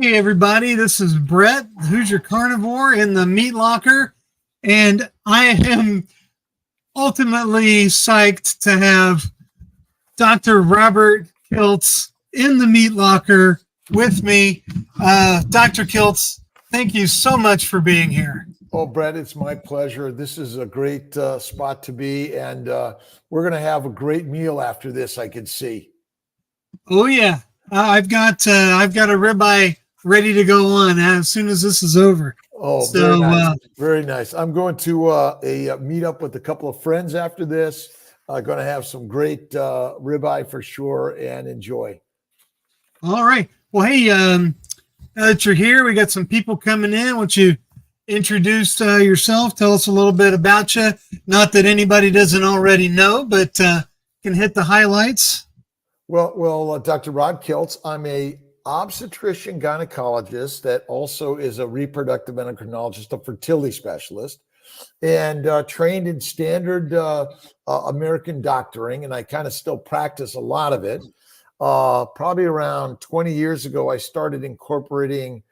Hey everybody, this is Brett, who's your carnivore in the meat locker, and I am ultimately psyched to have Dr. Robert Kiltz in the meat locker with me. Dr. Kiltz, thank you so much for being here. Oh, Brett, it's my pleasure. This is a great spot to be, and we're going to have a great meal after this, I can see. Oh yeah, I've got a ribeye ready to go on as soon as this is over. Oh, so, very nice. Very nice. I'm going to meet up with a couple of friends after this. Going to have some great ribeye for sure and enjoy. All right. Well, hey, now that you're here, we got some people coming in. Why don't you introduce yourself? Tell us a little bit about you. Not that anybody doesn't already know, but can hit the highlights. Well, Dr. Rod Kiltz, I'm a obstetrician gynecologist that also is a reproductive endocrinologist, a fertility specialist, and trained in standard American doctoring, and I kind of still practice a lot of it. Probably around 20 years ago, I started incorporating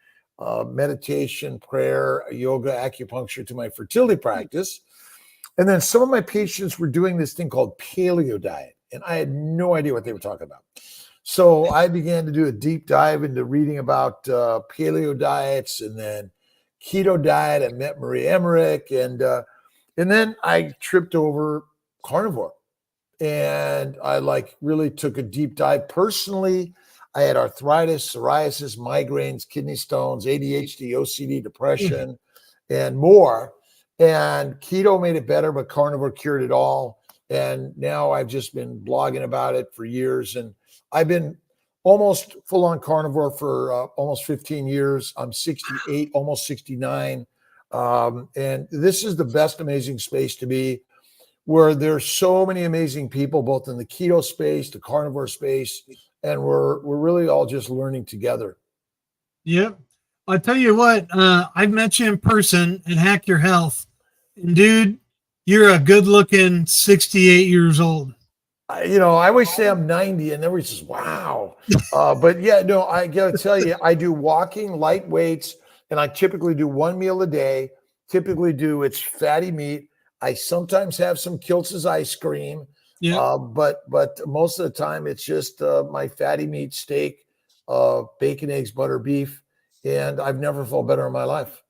meditation, prayer, yoga, acupuncture to my fertility practice. And then some of my patients were doing this thing called paleo diet, and I had no idea what they were talking about. So I began to do a deep dive into reading about paleo diets, and then keto diet. I met Marie Emmerich, and then I tripped over carnivore, and I really took a deep dive. Personally, I had arthritis, psoriasis, migraines, kidney stones, ADHD, OCD, depression, and more. And keto made it better, but carnivore cured it all. And now I've just been blogging about it for years, and I've been almost full on carnivore for almost 15 years. I'm 68, almost 69. And this is the best amazing space to be, where there's so many amazing people, both in the keto space, the carnivore space, and we're really all just learning together. Yep. I'll tell you what, I've met you in person at Hack Your Health, and dude, you're a good looking 68 years old. I always say I'm 90, and everybody says, wow. But yeah, no, I got to tell you, I do walking, light weights, and I typically do one meal a day. It's fatty meat. I sometimes have some Kiltz's ice cream, but most of the time it's just my fatty meat steak, bacon, eggs, butter, beef, and I've never felt better in my life.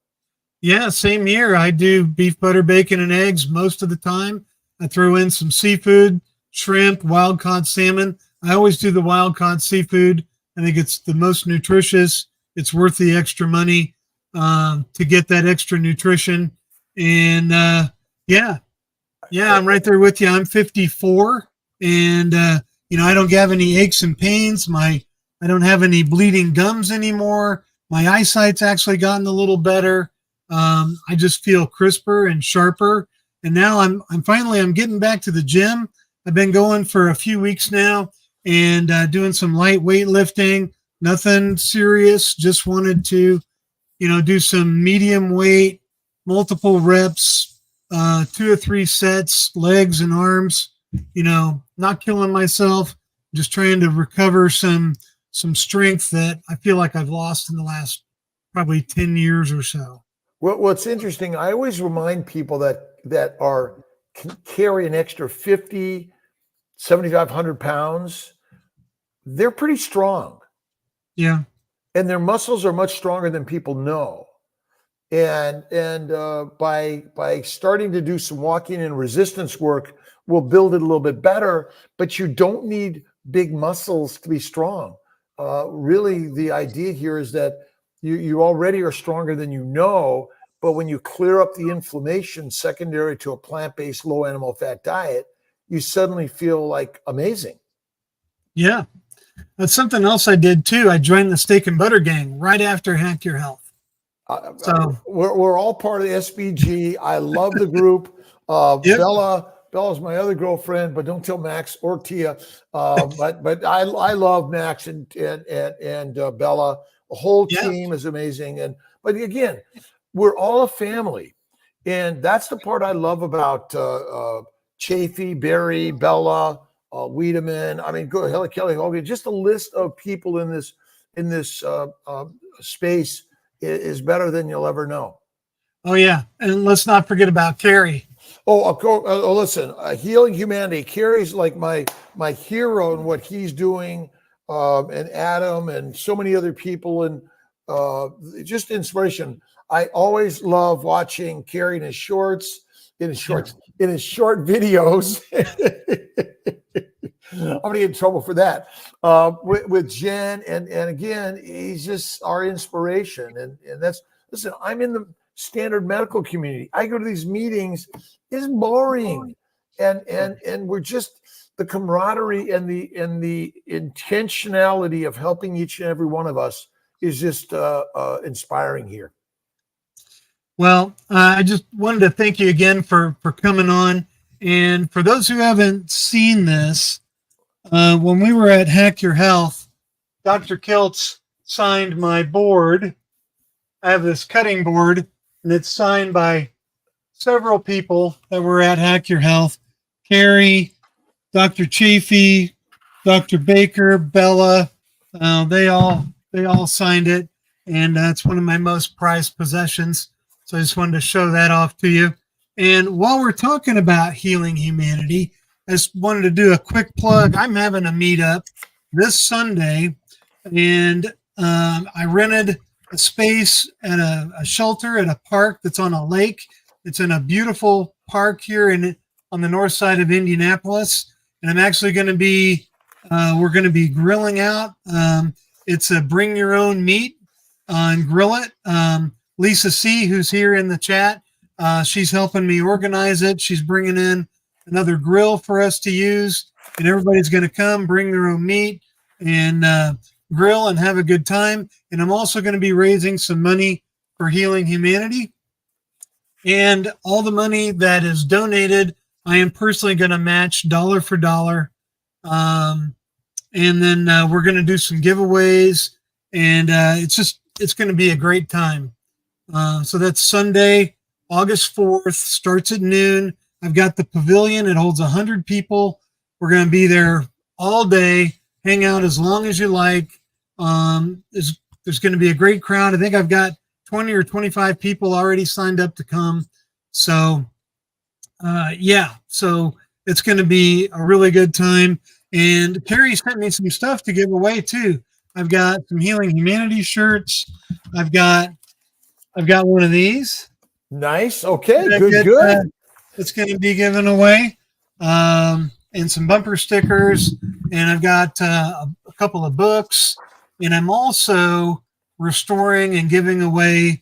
Yeah, same here. I do beef, butter, bacon, and eggs most of the time. I throw in some seafood, shrimp, wild caught salmon. I always do the wild caught seafood. I think it's the most nutritious. It's worth the extra money to get that extra nutrition. And yeah, I'm right there with you. I'm 54, and I don't have any aches and pains. I don't have any bleeding gums anymore. My eyesight's actually gotten a little better. I just feel crisper and sharper. And now I'm getting back to the gym. I've been going for a few weeks now, and doing some light weightlifting, nothing serious. Just wanted to, do some medium weight, multiple reps, 2 or 3 sets, legs and arms, not killing myself, just trying to recover some strength that I feel like I've lost in the last probably 10 years or so. Well, what's interesting, I always remind people that can carry an extra 50, 7,500 pounds. They're pretty strong. Yeah. And their muscles are much stronger than people know. And by starting to do some walking and resistance work, we'll build it a little bit better, but you don't need big muscles to be strong. Really, the idea here is that you already are stronger than you know, but when you clear up the inflammation secondary to a plant-based low animal fat diet, you suddenly feel like amazing. Yeah. That's something else I did too. I joined the Steak and Butter Gang right after Hack Your Health. So we're all part of the SBG. I love the group. Yep. Bella's my other girlfriend, but don't tell Max or Tia. But I love Max and Bella. The whole team is amazing. But again, we're all a family, and that's the part I love about Chafee, Barry, Bella, Wiedemann. I mean, go Kelly Hogan. Just a list of people in this in this space is better than you'll ever know. Oh yeah, and let's not forget about Carrie. Oh, of course. Listen, Healing Humanity. Carrie's like my hero in what he's doing, and Adam and so many other people, and just inspiration. I always love watching Carrie in his shorts, in his short videos. I'm gonna get in trouble for that. With Jen, and again, he's just our inspiration, and that's, listen. I'm in the standard medical community. I go to these meetings. It's boring, and we're just, the camaraderie and the intentionality of helping each and every one of us is just inspiring here. Well, I just wanted to thank you again for coming on. And for those who haven't seen this, when we were at Hack Your Health, Dr. Kiltz signed my board. I have this cutting board, and it's signed by several people that were at Hack Your Health. Carrie, Dr. Chafee, Dr. Baker, Bella, they all signed it. And that's one of my most prized possessions. So I just wanted to show that off to you. And while we're talking about Healing Humanity, I just wanted to do a quick plug. I'm having a meetup this Sunday, and I rented a space at a shelter at a park that's on a lake. It's in a beautiful park here on the north side of Indianapolis. And I'm actually going to be, we're going to be grilling out. It's a bring your own meat and grill it. Lisa C., who's here in the chat, she's helping me organize it. She's bringing in another grill for us to use, and everybody's going to come bring their own meat and grill and have a good time. And I'm also going to be raising some money for Healing Humanity, and all the money that is donated, I am personally going to match dollar for dollar. And then we're going to do some giveaways, and it's going to be a great time. So that's Sunday, August 4th, starts at noon. I've got the pavilion. It holds 100 people. We're going to be there all day, hang out as long as you like. There's going to be a great crowd. I think I've got 20 or 25 people already signed up to come. So, so it's going to be a really good time. And Carrie sent me some stuff to give away too. I've got some Healing Humanity shirts. I've got one of these. Nice. Okay. Good. It's going to be given away, and some bumper stickers. And I've got a couple of books. And I'm also restoring and giving away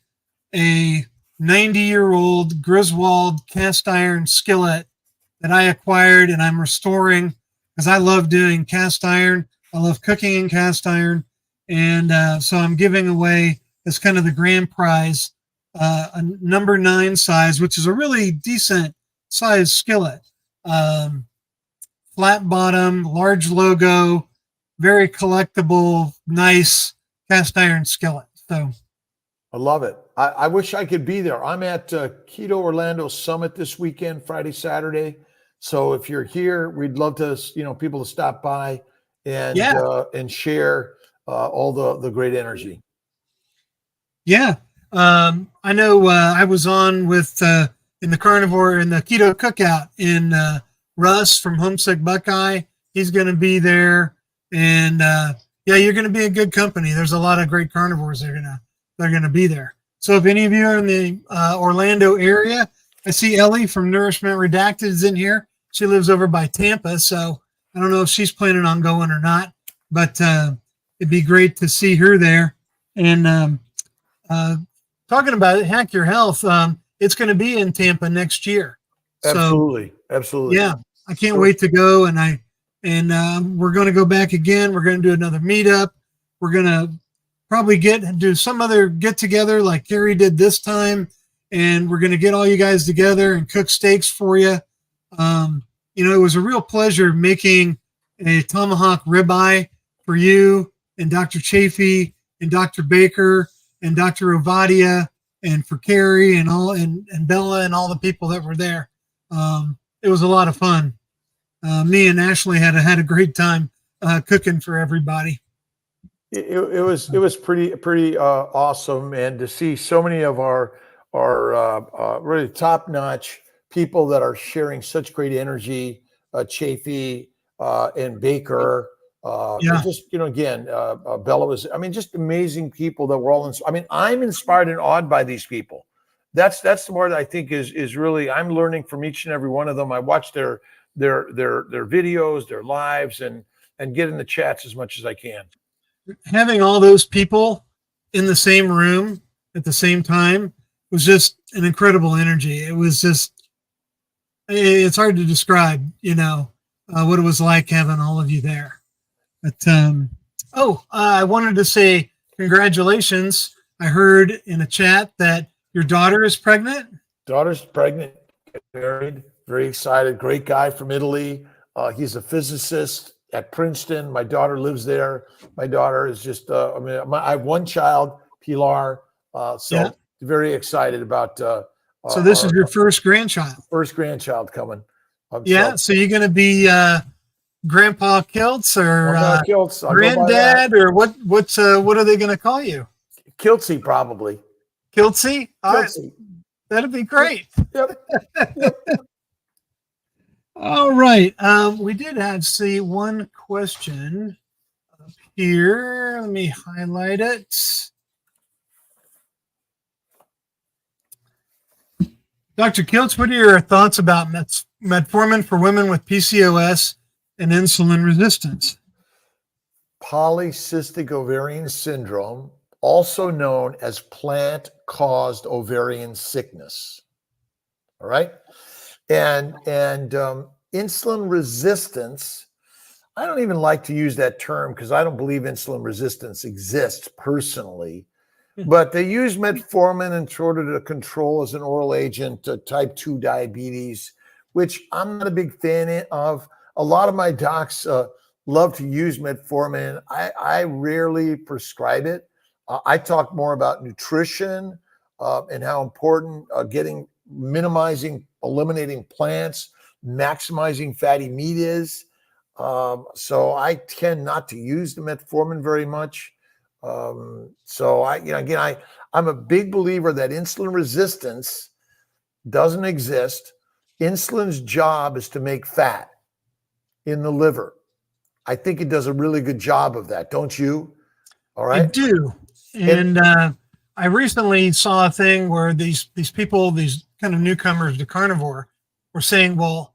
a 90-year-old Griswold cast iron skillet that I acquired, and I'm restoring because I love doing cast iron. I love cooking in cast iron. And so I'm giving away as kind of the grand prize a number 9 size, which is a really decent size skillet. Flat bottom, large logo, very collectible, nice cast iron skillet. So I love it. I wish I could be there. I'm at Keto Orlando Summit this weekend, Friday, Saturday. So if you're here, we'd love to, people to stop by and share all the great energy. Yeah. I know I was on with in the Carnivore and the Keto Cookout in Russ from Homesick Buckeye. He's going to be there, and you're going to be in good company. There's a lot of great carnivores that are going to be there. So if any of you are in the Orlando area, I see Ellie from Nourishment Redacted is in here. She lives over by Tampa, so I don't know if she's planning on going or not, but it'd be great to see her there. And talking about it, Hack Your Health, it's going to be in Tampa next year. Absolutely. Yeah, I can't wait to go, and we're going to go back again. We're going to do another meetup. We're going to probably do some other get together like Carrie did this time, and we're going to get all you guys together and cook steaks for you. It was a real pleasure making a tomahawk ribeye for you and Dr. Chafee and Dr. Baker and Dr. Ovadia, and for Carrie and Bella and all the people that were there. It was a lot of fun. Me and Ashley had a great time cooking for everybody. it was pretty awesome, and to see so many of our really top notch people that are sharing such great energy, Chafee and Baker, and just again, Bella was. I mean, just amazing people that were all. I mean, I'm inspired and awed by these people. That's the more that I think is really. I'm learning from each and every one of them. I watch their videos, their lives, and get in the chats as much as I can. Having all those people in the same room at the same time was just an incredible energy. It was just, it's hard to describe, what it was like having all of you there. But, I wanted to say congratulations. I heard in a chat that your daughter is pregnant. Daughter's pregnant, married, very excited. Great guy from Italy. He's a physicist at Princeton. My daughter lives there. My daughter is just, I have one child, Pilar. Very excited about. So this is your first grandchild. First grandchild coming. So you're going to be Grandpa Kiltz or Kiltz. Granddad, or what are they going to call you? Kiltzy, probably. Kiltzy? Kiltzy. That'd be great. Yep. All right. We did see one question up here. Let me highlight it. Dr. Kiltz, what are your thoughts about metformin for women with PCOS and insulin resistance? Polycystic ovarian syndrome, also known as plant-caused ovarian sickness. All right. And insulin resistance, I don't even like to use that term because I don't believe insulin resistance exists personally. But they use metformin in order to control as an oral agent type 2 diabetes, which I'm not a big fan of. A lot of my docs love to use metformin. I rarely prescribe it. I talk more about nutrition and how important minimizing, eliminating plants, maximizing fatty meat is. So I tend not to use the metformin very much. I'm a big believer that insulin resistance doesn't exist. Insulin's job is to make fat in the liver. I think it does a really good job of that, don't you? All right. I do. And I recently saw a thing where these people, these kind of newcomers to carnivore, were saying, well,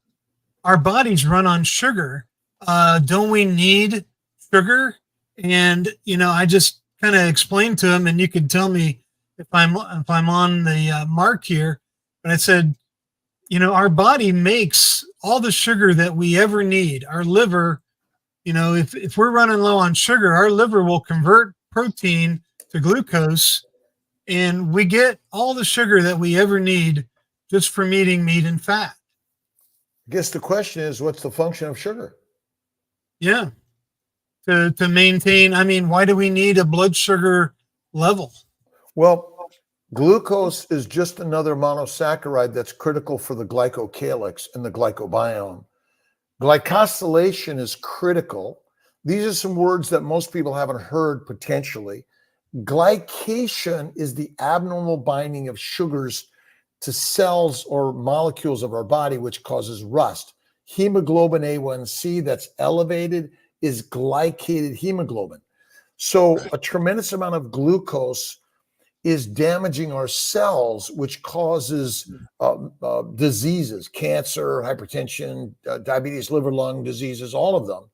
our bodies run on sugar. Don't we need sugar? And, I just kind of explained to them, and you can tell me if I'm on the mark here. But I said, our body makes all the sugar that we ever need. Our liver, if we're running low on sugar, our liver will convert protein to glucose, and we get all the sugar that we ever need just from eating meat and fat. I guess the question is, what's the function of sugar? Yeah. To maintain, why do we need a blood sugar level? Well, glucose is just another monosaccharide that's critical for the glycocalyx and the glycobiome. Glycosylation is critical. These are some words that most people haven't heard potentially. Glycation is the abnormal binding of sugars to cells or molecules of our body, which causes rust. Hemoglobin A1C that's elevated is glycated hemoglobin. So a tremendous amount of glucose is damaging our cells, which causes diseases, cancer, hypertension, diabetes, liver, lung diseases, all of them.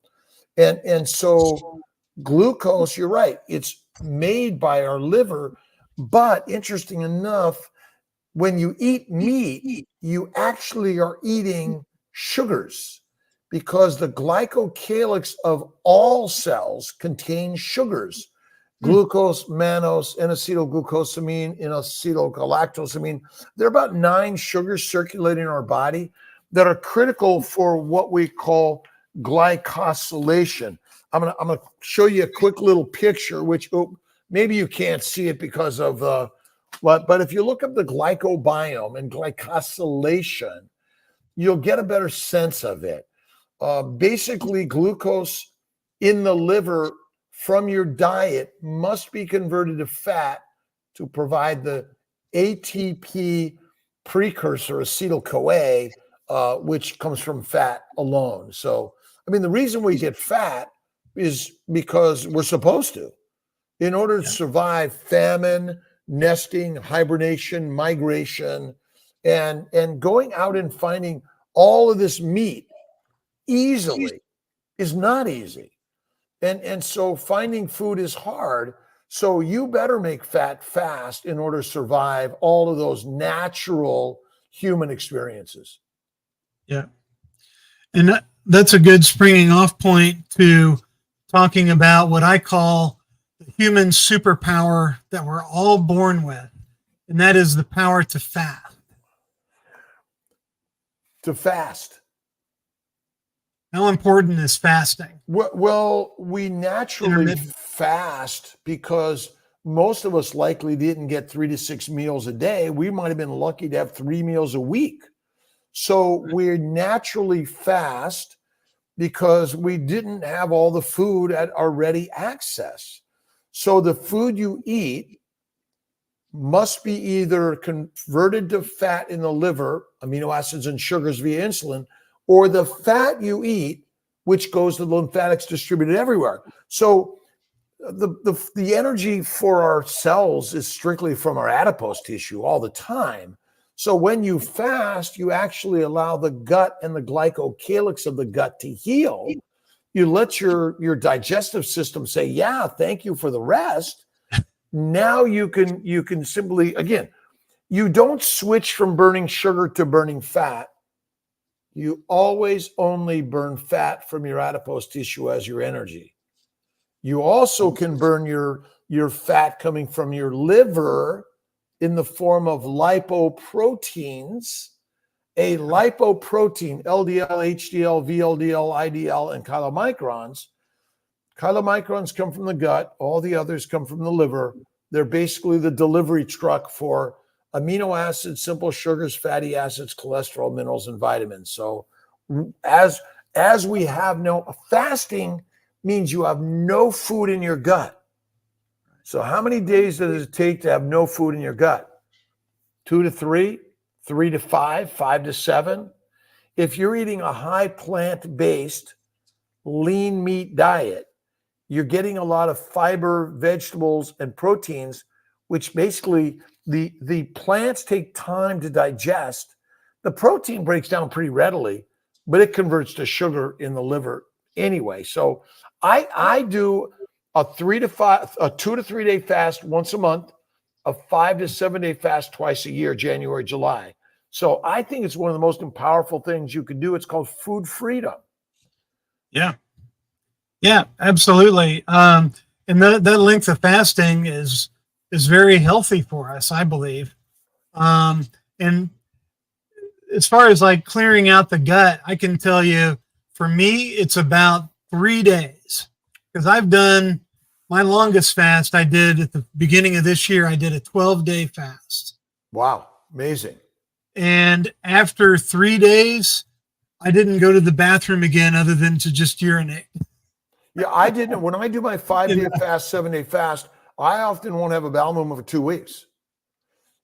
And so glucose, you're right, it's made by our liver, but interesting enough, when you eat meat, you actually are eating sugars because the glycocalyx of all cells contains sugars. Glucose, mannose, N-acetylglucosamine, N-acetylgalactosamine. There are about 9 sugars circulating in our body that are critical for what we call glycosylation. I'm gonna show you a quick little picture, which maybe you can't see it because of but if you look up the glycobiome and glycosylation, you'll get a better sense of it. Basically, glucose in the liver from your diet must be converted to fat to provide the ATP precursor, acetyl-CoA, which comes from fat alone. So, I mean, the reason we get fat is because we're supposed to. In order to survive famine, nesting, hibernation, migration, and going out and finding all of this meat easily is not easy. And so finding food is hard. So you better make fat fast in order to survive all of those natural human experiences. Yeah. And that's a good springing off point to talking about what I call the human superpower that we're all born with. And that is the power to fast. To fast. How important is fasting? Well, we naturally fast because most of us likely didn't get 3 to 6 meals a day. We might have been lucky to have 3 meals a week. So we're naturally fast because we didn't have all the food at our ready access. So the food you eat must be either converted to fat in the liver, amino acids and sugars via insulin, or the fat you eat, which goes to the lymphatics distributed everywhere. So the energy for our cells is strictly from our adipose tissue all the time. So when you fast, you actually allow the gut and the glycocalyx of the gut to heal. You let your digestive system say, yeah, thank you for the rest. Now you can simply, again, you don't switch from burning sugar to burning fat. You always only burn fat from your adipose tissue as your energy. You also can burn your fat coming from your liver in the form of lipoproteins. A lipoprotein, LDL, HDL, VLDL, IDL, and chylomicrons. Chylomicrons come from the gut. All the others come from the liver. They're basically the delivery truck for amino acids, simple sugars, fatty acids, cholesterol, minerals, and vitamins. So as we have no fasting means you have no food in your gut. So how many days does it take to have no food in your gut? 2 to 3, 3 to 5, 5 to 7. If you're eating a high plant-based lean meat diet, you're getting a lot of fiber, vegetables, and proteins, which basically the plants take time to digest. The protein breaks down pretty readily, but it converts to sugar in the liver anyway. So I do a 2 to 3 day fast once a month, a 5 to 7 day fast twice a year, January, July. So I think it's one of the most powerful things you can do. It's called food freedom. Yeah. Yeah, absolutely. And that length of fasting is very healthy for us, I believe. And as far as like clearing out the gut, I can tell you, for me, it's about 3 days, because I've done my longest fast. I did at the beginning of this year. I did a 12-day fast. Wow, amazing. And after 3 days, I didn't go to the bathroom again other than to just urinate. Yeah, I didn't. When I do my 5-day fast, 7-day fast, I often won't have a bowel movement for 2 weeks.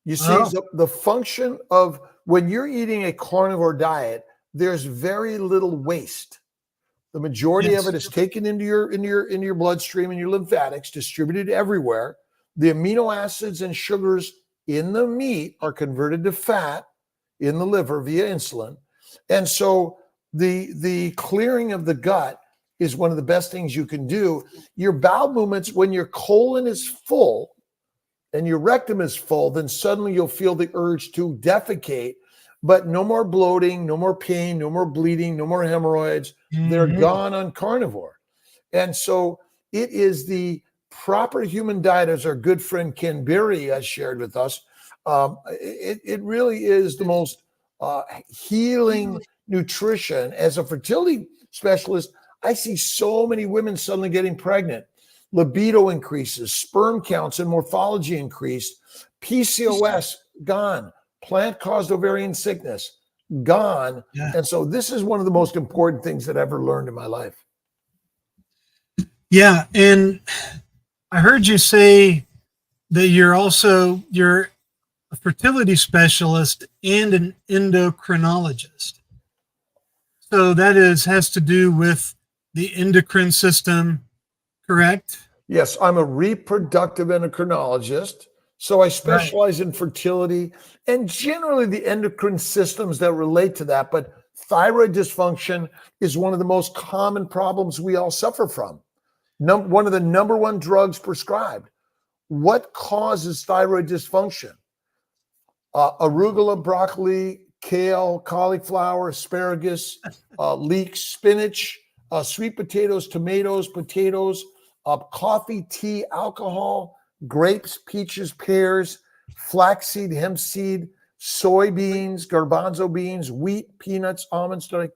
You see, the function of when you're eating a carnivore diet, there's very little waste. The majority of it is taken into your bloodstream and your lymphatics, distributed everywhere. The amino acids and sugars in the meat are converted to fat in the liver via insulin. And so the clearing of the gut is one of the best things you can do. Your bowel movements, when your colon is full and your rectum is full, then suddenly you'll feel the urge to defecate, but no more bloating, no more pain, no more bleeding, no more hemorrhoids. They're gone on carnivore. And so it is the proper human diet, as our good friend Ken Berry has shared with us. It really is the most healing nutrition. As a fertility specialist, I see so many women suddenly getting pregnant. Libido increases, sperm counts and morphology increased, PCOS gone, plant-caused ovarian sickness gone. Yeah. And so this is one of the most important things that I've ever learned in my life. Yeah, and I heard you say that you're a fertility specialist and an endocrinologist. So that has to do with the endocrine system, correct? Yes, I'm a reproductive endocrinologist. So I Right. specialize in fertility and generally the endocrine systems that relate to that. But thyroid dysfunction is one of the most common problems we all suffer from. One of the number one drugs prescribed. What causes thyroid dysfunction? Arugula, broccoli, kale, cauliflower, asparagus, leeks, spinach, sweet potatoes, tomatoes, potatoes, coffee, tea, alcohol, grapes, peaches, pears, flaxseed, hemp seed, soybeans, garbanzo beans, wheat, peanuts, almonds. Did I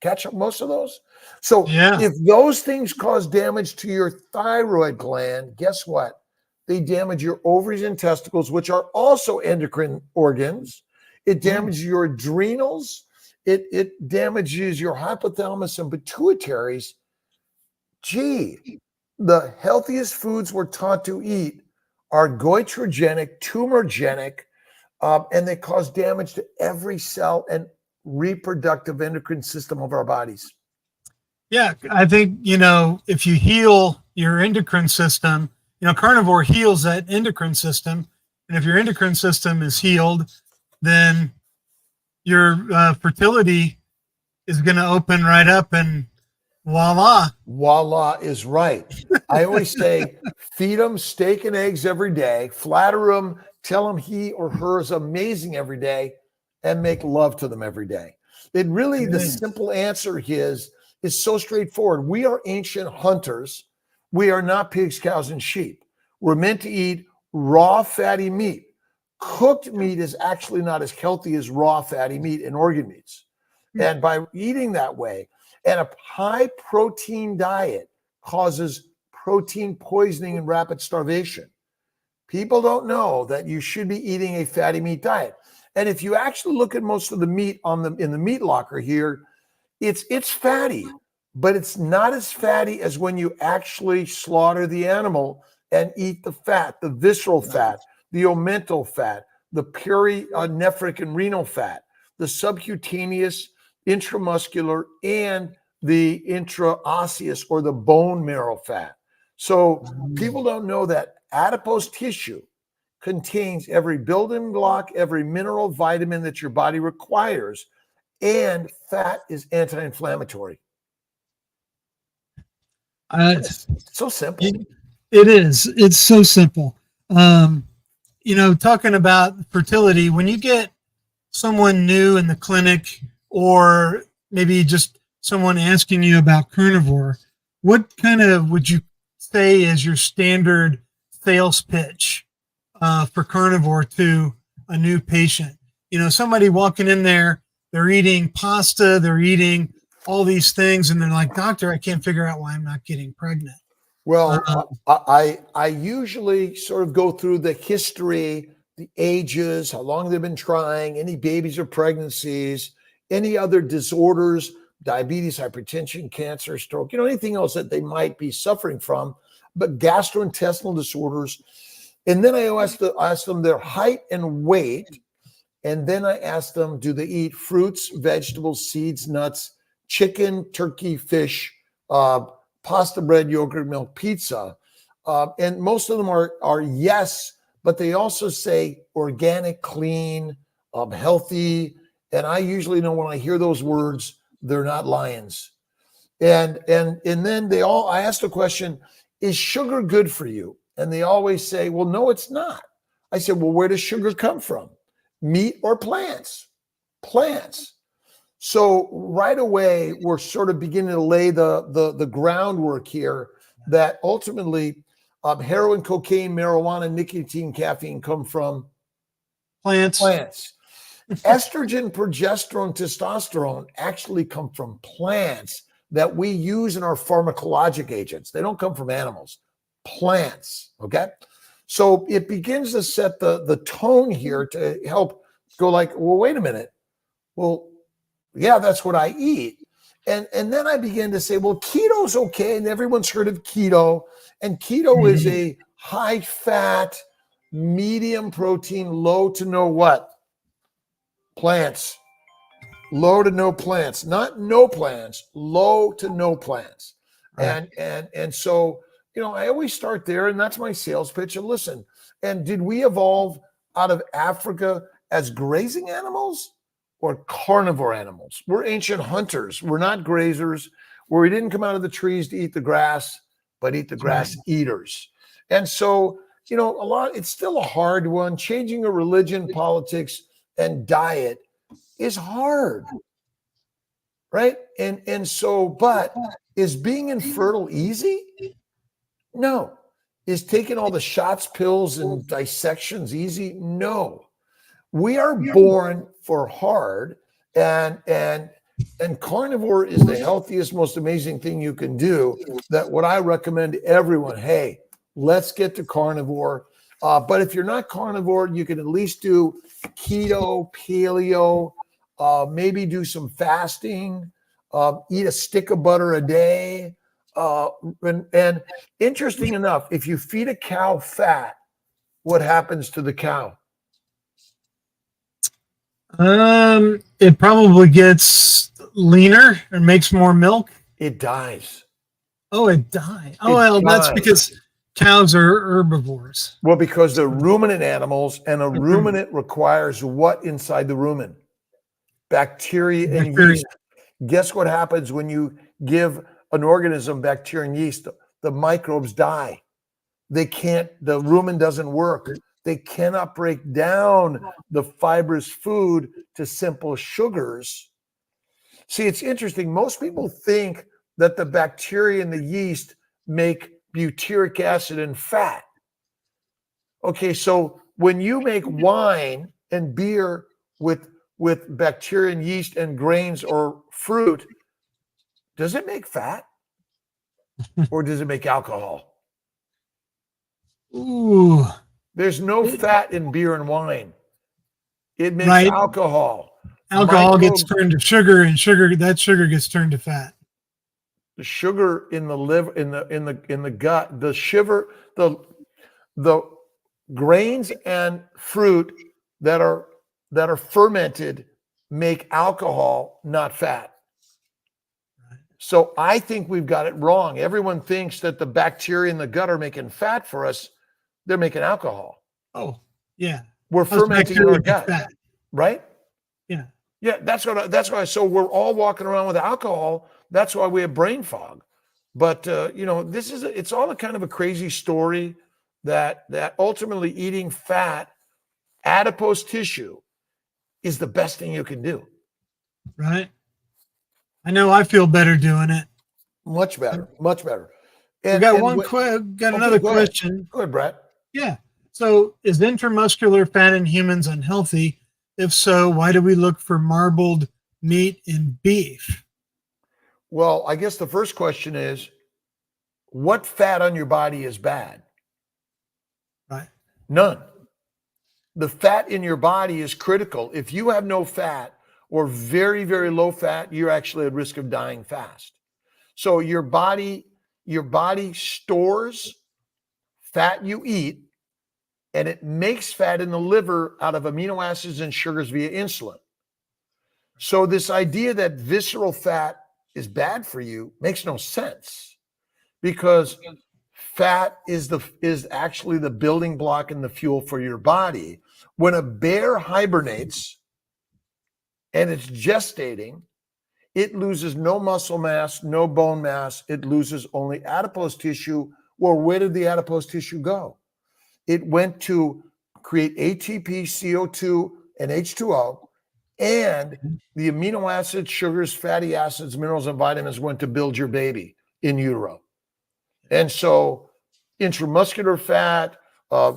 catch up most of those? So Yeah. if those things cause damage to your thyroid gland, guess what? They damage your ovaries and testicles, which are also endocrine organs. It damages your adrenals. It damages your hypothalamus and pituitaries. Gee, the healthiest foods we're taught to eat are goitrogenic, tumorgenic, and they cause damage to every cell and reproductive endocrine system of our bodies. Yeah, I think, if you heal your endocrine system, carnivore heals that endocrine system. And if your endocrine system is healed, then your fertility is going to open right up and voila. Voila is right. I always say, feed them steak and eggs every day, flatter them, tell them he or her is amazing every day, and make love to them every day. The simple answer is so straightforward. We are ancient hunters. We are not pigs, cows, and sheep. We're meant to eat raw fatty meat. Cooked meat is actually not as healthy as raw fatty meat and organ meats. And by eating that way, and a high protein diet causes protein poisoning and rapid starvation. People don't know that you should be eating a fatty meat diet. And if you actually look at most of the meat in the meat locker here, it's fatty, but it's not as fatty as when you actually slaughter the animal and eat the fat, the visceral fat, the omental fat, the perinephric and renal fat, the subcutaneous, intramuscular, and the intraosseous or the bone marrow fat. So people don't know that adipose tissue contains every building block, every mineral, vitamin that your body requires, and fat is anti-inflammatory. It's so simple. It is. It's so simple. Talking about fertility, when you get someone new in the clinic or maybe just someone asking you about carnivore, what kind of would you say is your standard sales pitch for carnivore to a new patient? Somebody walking in there, they're eating pasta, they're eating all these things, and they're like, doctor, I can't figure out why I'm not getting pregnant. Well, I usually sort of go through the history, the ages, how long they've been trying, any babies or pregnancies, any other disorders, diabetes, hypertension, cancer, stroke, anything else that they might be suffering from, but gastrointestinal disorders. And then I ask them their height and weight. And then I ask them, do they eat fruits, vegetables, seeds, nuts, chicken, turkey, fish, pasta, bread, yogurt, milk, pizza? And most of them are yes, but they also say organic, clean, healthy. And I usually know when I hear those words, they're not lions. And then I ask the question, is sugar good for you? And they always say, well, no, it's not. I said, well, where does sugar come from? Meat or plants? Plants. So right away, we're sort of beginning to lay the groundwork here that ultimately heroin, cocaine, marijuana, nicotine, caffeine come from Plants. Estrogen, progesterone, testosterone actually come from plants that we use in our pharmacologic agents. They don't come from animals, plants, okay? So it begins to set the tone here to help go like, well, wait a minute. Well, yeah, that's what I eat. And then I began to say, well, keto's okay. And everyone's heard of keto. And keto is a high fat, medium protein, low to no what? Plants. Low to no plants, not no plants, low to no plants. Right. And so, I always start there, and that's my sales pitch. And listen, and did we evolve out of Africa as grazing animals or carnivore animals? We're ancient hunters. We're not grazers, where we didn't come out of the trees to eat the grass, but eat the grass eaters. And so, it's still a hard one. Changing a religion, politics, and diet is hard, right? And so, but is being infertile easy? No. Is taking all the shots, pills, and dissections easy? No. We are born for hard, and carnivore is the healthiest, most amazing thing you can do. That what I recommend to everyone. Hey, let's get to carnivore. But if you're not carnivore, you can at least do keto, paleo. Maybe do some fasting, eat a stick of butter a day. And interesting enough, if you feed a cow fat, what happens to the cow? It probably gets leaner and makes more milk. It dies. Oh, it dies. Oh, well, that's because cows are herbivores. Well, because they're ruminant animals, and a ruminant requires what inside the rumen? Bacteria and yeast. Guess what happens when you give an organism bacteria and yeast? The microbes die. The rumen doesn't work. They cannot break down the fibrous food to simple sugars. See, it's interesting. Most people think that the bacteria and the yeast make butyric acid and fat. Okay, so when you make wine and beer with bacteria and yeast and grains or fruit, does it make fat or does it make alcohol? Ooh. There's no fat in beer and wine. It makes alcohol. Alcohol gets turned to sugar, and sugar gets turned to fat. The sugar in the liver, in the gut, the grains and fruit that are fermented make alcohol, not fat. So I think we've got it wrong. Everyone thinks that the bacteria in the gut are making fat for us. They're making alcohol. Oh, yeah. We're fermenting in our gut, right? Yeah. Yeah, that's why. So we're all walking around with alcohol. That's why we have brain fog. But it's all a kind of a crazy story that ultimately eating fat, adipose tissue, is the best thing you can do. Right. I know I feel better doing it. Much better. And, got another question. Go ahead, Brett. Yeah. So is intramuscular fat in humans unhealthy? If so, why do we look for marbled meat in beef? Well, I guess the first question is, what fat on your body is bad? Right. None. The fat in your body is critical. If you have no fat or very, very low fat, you're actually at risk of dying fast. So your body stores fat you eat, and it makes fat in the liver out of amino acids and sugars via insulin. So this idea that visceral fat is bad for you makes no sense, because fat is actually the building block and the fuel for your body. When a bear hibernates and it's gestating, it loses no muscle mass, no bone mass. It loses only adipose tissue. Well, where did the adipose tissue go? It went to create ATP, CO2, and H2O, and the amino acids, sugars, fatty acids, minerals, and vitamins went to build your baby in utero. And so intramuscular fat,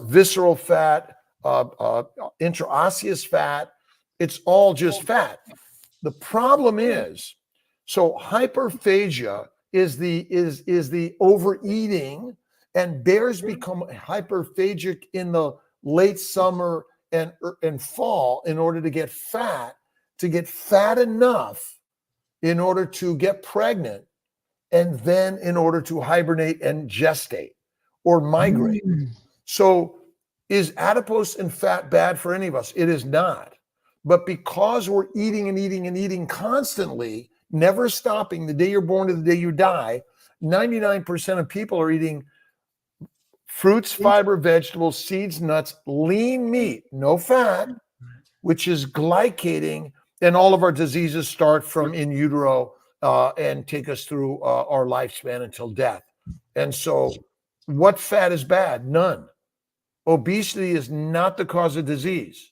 visceral fat, intraosseous fat, it's all just fat. The problem is, so hyperphagia is the overeating, and bears become hyperphagic in the late summer and fall in order to get fat enough in order to get pregnant, and then in order to hibernate and gestate or migrate. So is adipose and fat bad for any of us? It is not. But because we're eating and eating and eating constantly, never stopping the day you're born to the day you die, 99% of people are eating fruits, fiber, vegetables, seeds, nuts, lean meat, no fat, which is glycating. And all of our diseases start from in utero and take us through our lifespan until death. And so what fat is bad? None. Obesity is not the cause of disease.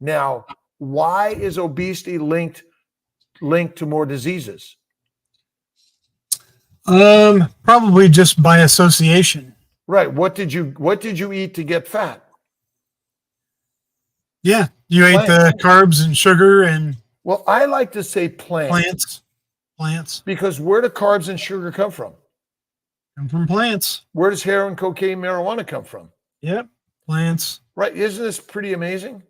Now, why is obesity linked to more diseases? Probably just by association. Right. What did you eat to get fat? Yeah, you ate the carbs and sugar and. Well, I like to say plants. Because where do carbs and sugar come from? Come from plants. Where does heroin, cocaine, marijuana come from? Yep, plants. Right. Isn't this pretty amazing?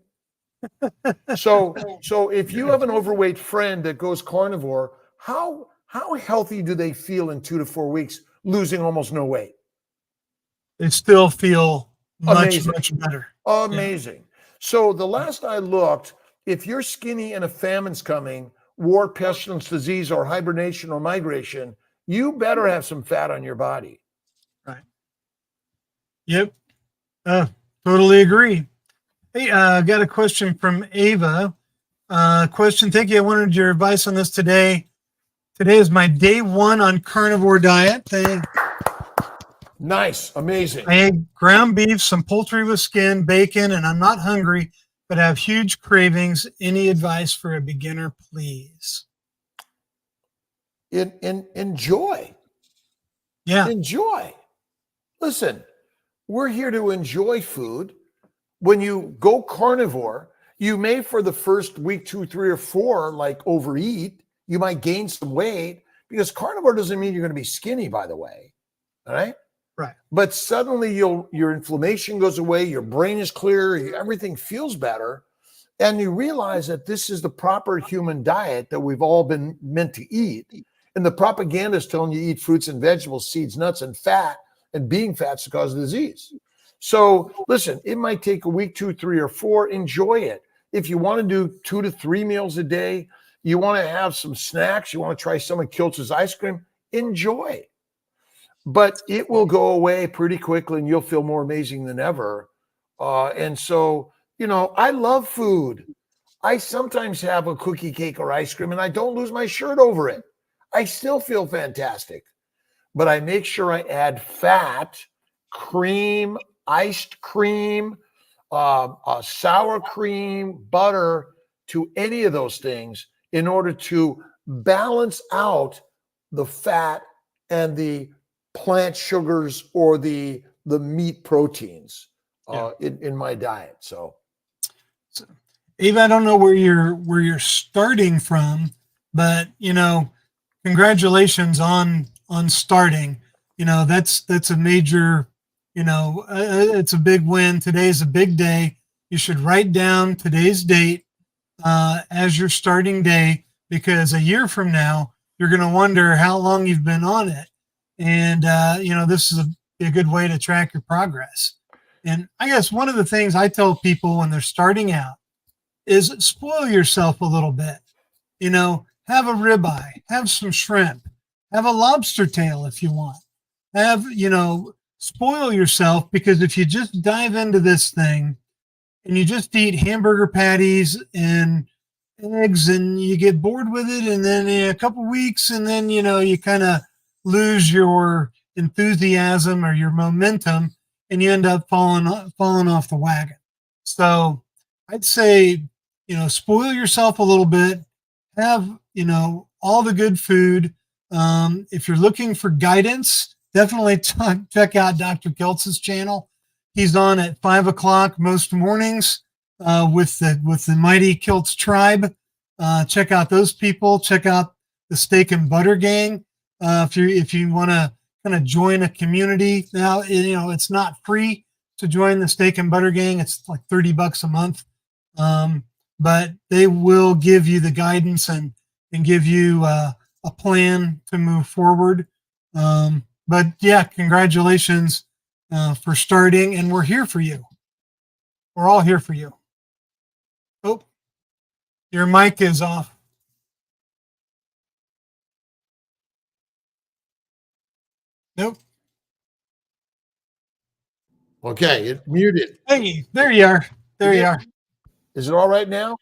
So if you have an overweight friend that goes carnivore, how healthy do they feel in 2 to 4 weeks, losing almost no weight? They still feel Amazing. much better. Amazing. Yeah. So the last I looked, if you're skinny and a famine's coming, war, pestilence, disease, or hibernation or migration, you better have some fat on your body. Right. Yep. Totally agree. Hey, I got a question from Ava. Question, thank you. I wanted your advice on this today. Today is my day 1 on carnivore diet. Nice. Amazing. I ate ground beef, some poultry with skin, bacon, and I'm not hungry, but have huge cravings. Any advice for a beginner, please? Enjoy. Yeah. Enjoy. Listen, we're here to enjoy food. When you go carnivore, you may for the first week, 2, 3, or 4, like overeat. You might gain some weight because carnivore doesn't mean you're going to be skinny, by the way. All right. Right. But suddenly your inflammation goes away, your brain is clear, everything feels better. And you realize that this is the proper human diet that we've all been meant to eat. And the propaganda is telling you eat fruits and vegetables, seeds, nuts, and fat, and being fat's the cause of disease. So listen, it might take a week, 2, 3, or 4. Enjoy it. If you want to do 2 to 3 meals a day, you want to have some snacks, you want to try some of Kiltz's ice cream, enjoy. But it will go away pretty quickly and you'll feel more amazing than ever. And so, I love food. I sometimes have a cookie, cake, or ice cream and I don't lose my shirt over it. I still feel fantastic. But I make sure I add fat, cream, iced cream, sour cream, butter to any of those things in order to balance out the fat and the plant sugars or the meat proteins in my diet. So Eva, I don't know where you're starting from, but congratulations on starting. That's a major, it's a big win. Today's a big day. You should write down today's date as your starting day, because a year from now you're going to wonder how long you've been on it. And, this is a good way to track your progress. And I guess one of the things I tell people when they're starting out is spoil yourself a little bit. Have a ribeye, have some shrimp, have a lobster tail if you want. Spoil yourself, because if you just dive into this thing and you just eat hamburger patties and eggs and you get bored with it, and then in a couple weeks, and then, you kind of lose your enthusiasm or your momentum and you end up falling off the wagon. So I'd say, spoil yourself a little bit, have, all the good food. If you're looking for guidance, definitely check out Dr. Kiltz's channel. He's on at 5 o'clock most mornings with the mighty Kiltz tribe. Check out those people. Check out the Steak and Butter Gang. If you want to kind of join a community now, it's not free to join the Steak and Butter Gang. It's like $30 a month. But they will give you the guidance and, and give you a plan to move forward. But yeah, congratulations for starting, and we're here for you. We're all here for you. Oh, your mic is off. Nope. Okay, it muted. Hey, there you are. There you are. Is it all right now?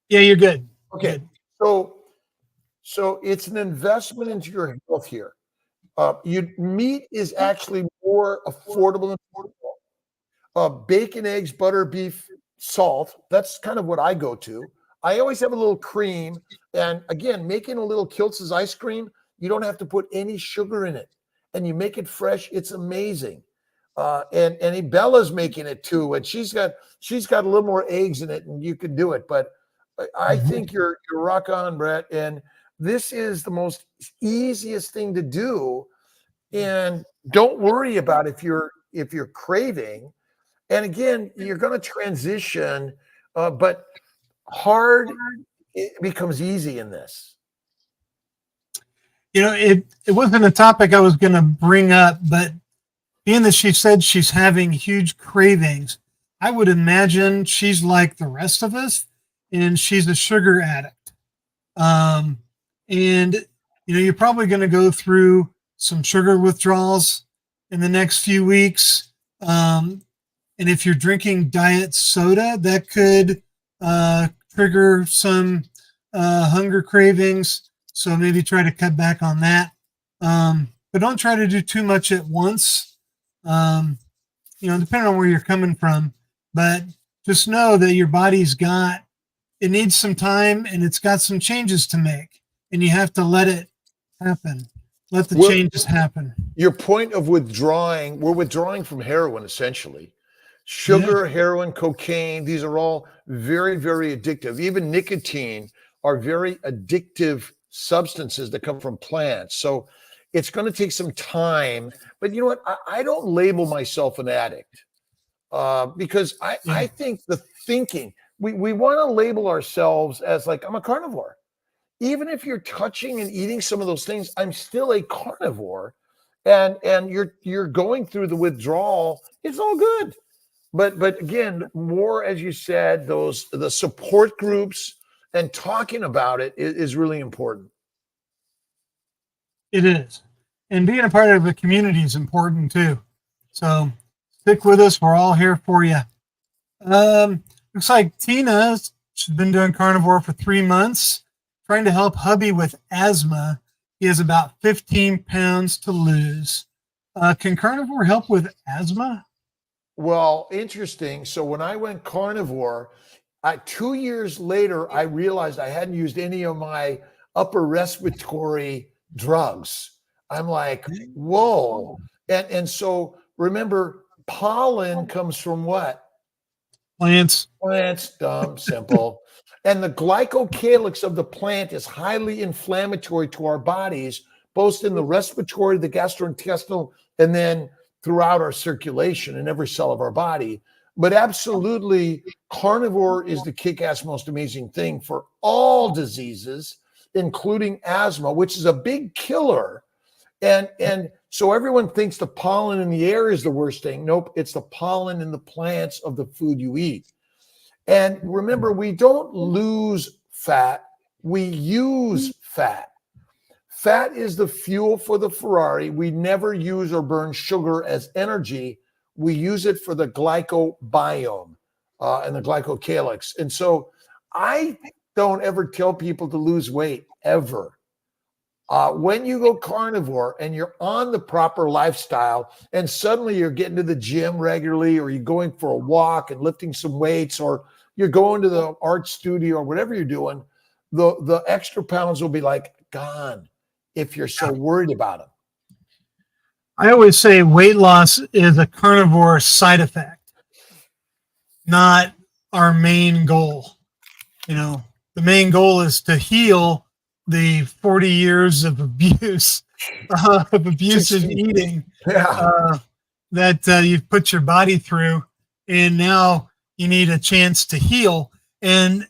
Yeah, you're good. Okay. Good. So it's an investment into your health here. Meat is actually more affordable than bacon, eggs, butter, beef, salt. That's kind of what I go to. I always have a little cream. And again, making a little Kiltz's ice cream, you don't have to put any sugar in it. And you make it fresh. It's amazing. And Bella's making it too. And she's got a little more eggs in it, and you can do it. But I think you're rock on, Brett. And this is the most easiest thing to do. And don't worry about if you're craving. And again, you're going to transition, but hard it becomes easy in this. You know, it wasn't a topic I was going to bring up, but being that she said she's having huge cravings, I would imagine she's like the rest of us, and she's a sugar addict. And, you know, you're probably going to go through some sugar withdrawals in the next few weeks. And if you're drinking diet soda, that could trigger some hunger cravings. So maybe try to cut back on that. But don't try to do too much at once, you know, depending on where you're coming from. But just know that your body's it needs some time, and it's got some changes to make. And you have to let it happen. Let the changes happen. Your point of withdrawing, we're withdrawing from heroin, essentially. Sugar, heroin, cocaine, these are all very, very addictive. Even nicotine are very addictive substances that come from plants. So it's going to take some time. But you know what? I don't label myself an addict because I think we want to label ourselves as like, I'm a carnivore. Even if you're touching and eating some of those things, I'm still a carnivore. And you're going through the withdrawal. It's all good. But again, more, as you said, the support groups and talking about it is really important. It is. And being a part of the community is important too. So stick with us. We're all here for you. Looks like she's been doing carnivore for 3 months, trying to help hubby with asthma. He has about 15 pounds to lose. Can carnivore help with asthma? Well, interesting. So when I went carnivore, 2 years later, I realized I hadn't used any of my upper respiratory drugs. I'm like, whoa. And so remember, pollen comes from what? Plants. Plants, dumb, simple. And the glycocalyx of the plant is highly inflammatory to our bodies, both in the respiratory, the gastrointestinal, and then throughout our circulation in every cell of our body. But absolutely, carnivore is the kick-ass most amazing thing for all diseases, including asthma, which is a big killer. And so everyone thinks the pollen in the air is the worst thing. Nope, it's the pollen in the plants of the food you eat. And remember, we don't lose fat, we use fat. Fat is the fuel for the Ferrari. We never use or burn sugar as energy. We use it for the glycobiome and the glycocalyx. And so I don't ever tell people to lose weight, ever. When you go carnivore and you're on the proper lifestyle and suddenly you're getting to the gym regularly, or you're going for a walk and lifting some weights, or you're going to the art studio or whatever you're doing, the extra pounds will be like gone if you're so worried about them. I always say weight loss is a carnivore side effect, not our main goal. You know, the main goal is to heal the 40 years of abuse, of abusive eating that you've put your body through, and now you need a chance to heal. And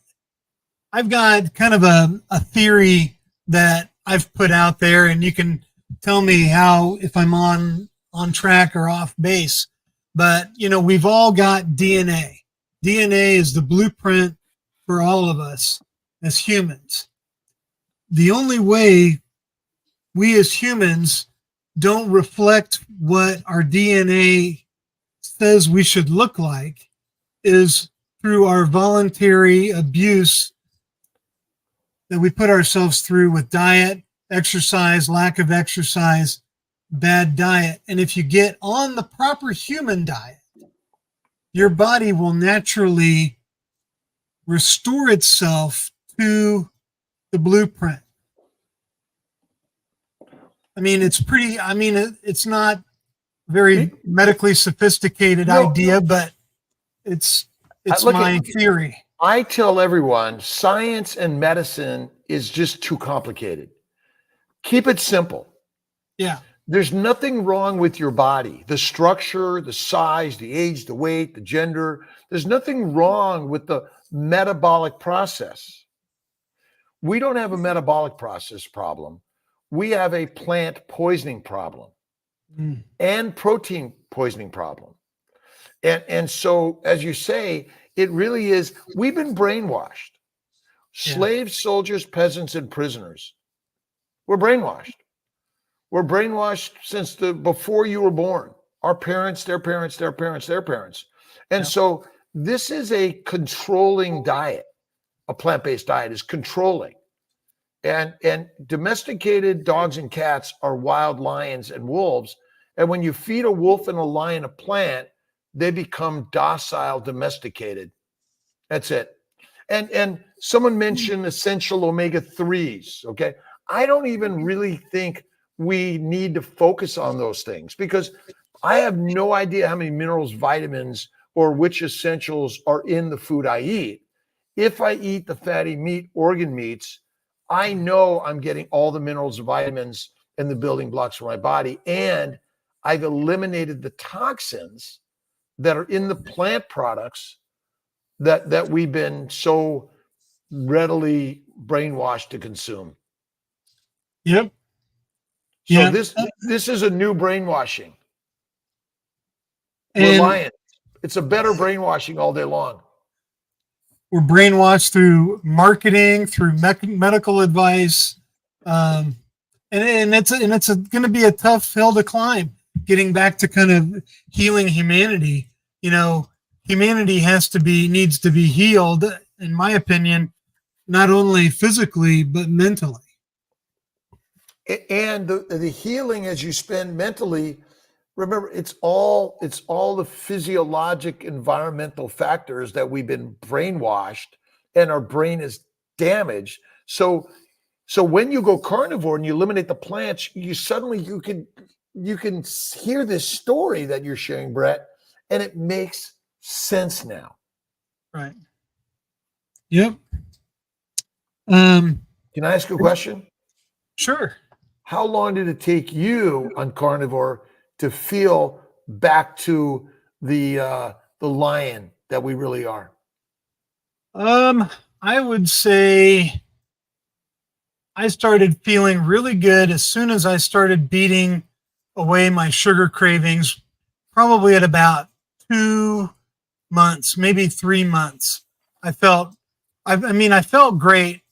I've got kind of a theory that I've put out there, and you can tell me how, if I'm on track or off base. But, we've all got DNA. DNA is the blueprint for all of us as humans. The only way we as humans don't reflect what our DNA says we should look like is through our voluntary abuse that we put ourselves through with diet, exercise, lack of exercise, bad diet. And if you get on the proper human diet, your body will naturally restore itself to the blueprint. It's not very medically sophisticated idea, but it's my theory. I tell everyone science and medicine is just too complicated. Keep it simple. Yeah. There's nothing wrong with your body, the structure, the size, the age, the weight, the gender. There's nothing wrong with the metabolic process. We don't have a metabolic process problem. We have a plant poisoning problem and protein poisoning problem. And so, as you say, it really is, we've been brainwashed. Yeah. Slaves, soldiers, peasants, and prisoners. We're brainwashed. We're brainwashed since before you were born. Our parents, their parents, their parents, their parents. And so this is a controlling diet. A plant-based diet is controlling. And domesticated dogs and cats are wild lions and wolves. And when you feed a wolf and a lion a plant, they become docile, domesticated. That's it. And someone mentioned essential omega-3s, okay? I don't even really think we need to focus on those things because I have no idea how many minerals, vitamins, or which essentials are in the food I eat. If I eat the fatty meat, organ meats, I know I'm getting all the minerals, vitamins, and the building blocks for my body. And I've eliminated the toxins that are in the plant products that we've been so readily brainwashed to consume. Yep. So this is a new brainwashing. We're lying. It's a better brainwashing all day long. We're brainwashed through marketing, through medical advice, and it's going to be a tough hill to climb. Getting back to kind of healing humanity, humanity needs to be healed, in my opinion, not only physically but mentally. And the healing as you spend mentally, remember, it's all the physiologic environmental factors that we've been brainwashed and our brain is damaged. So when you go carnivore and you eliminate the plants, you can hear this story that you're sharing, Brett, and it makes sense now. Right. Yep. Can I ask a question? Sure. How long did it take you on carnivore to feel back to the lion that we really are? I would say I started feeling really good as soon as I started beating away my sugar cravings, probably at about 2 months, maybe 3 months. I felt great.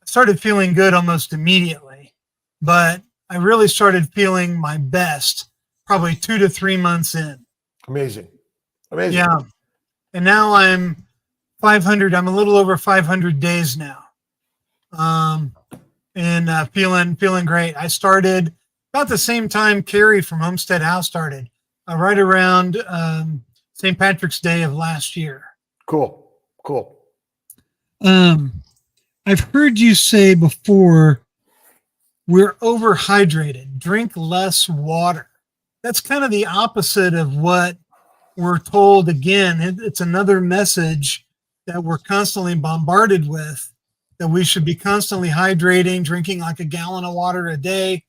I started feeling good almost immediately, but I really started feeling my best probably 2 to 3 months in. Amazing. Yeah. And now I'm a little over 500 days now. And feeling great. I started about the same time Carrie from Homestead House started, right around St. Patrick's Day of last year. Cool. I've heard you say before, we're overhydrated. Drink less water. That's kind of the opposite of what we're told. Again, it's another message that we're constantly bombarded with, that we should be constantly hydrating, drinking like a gallon of water a day.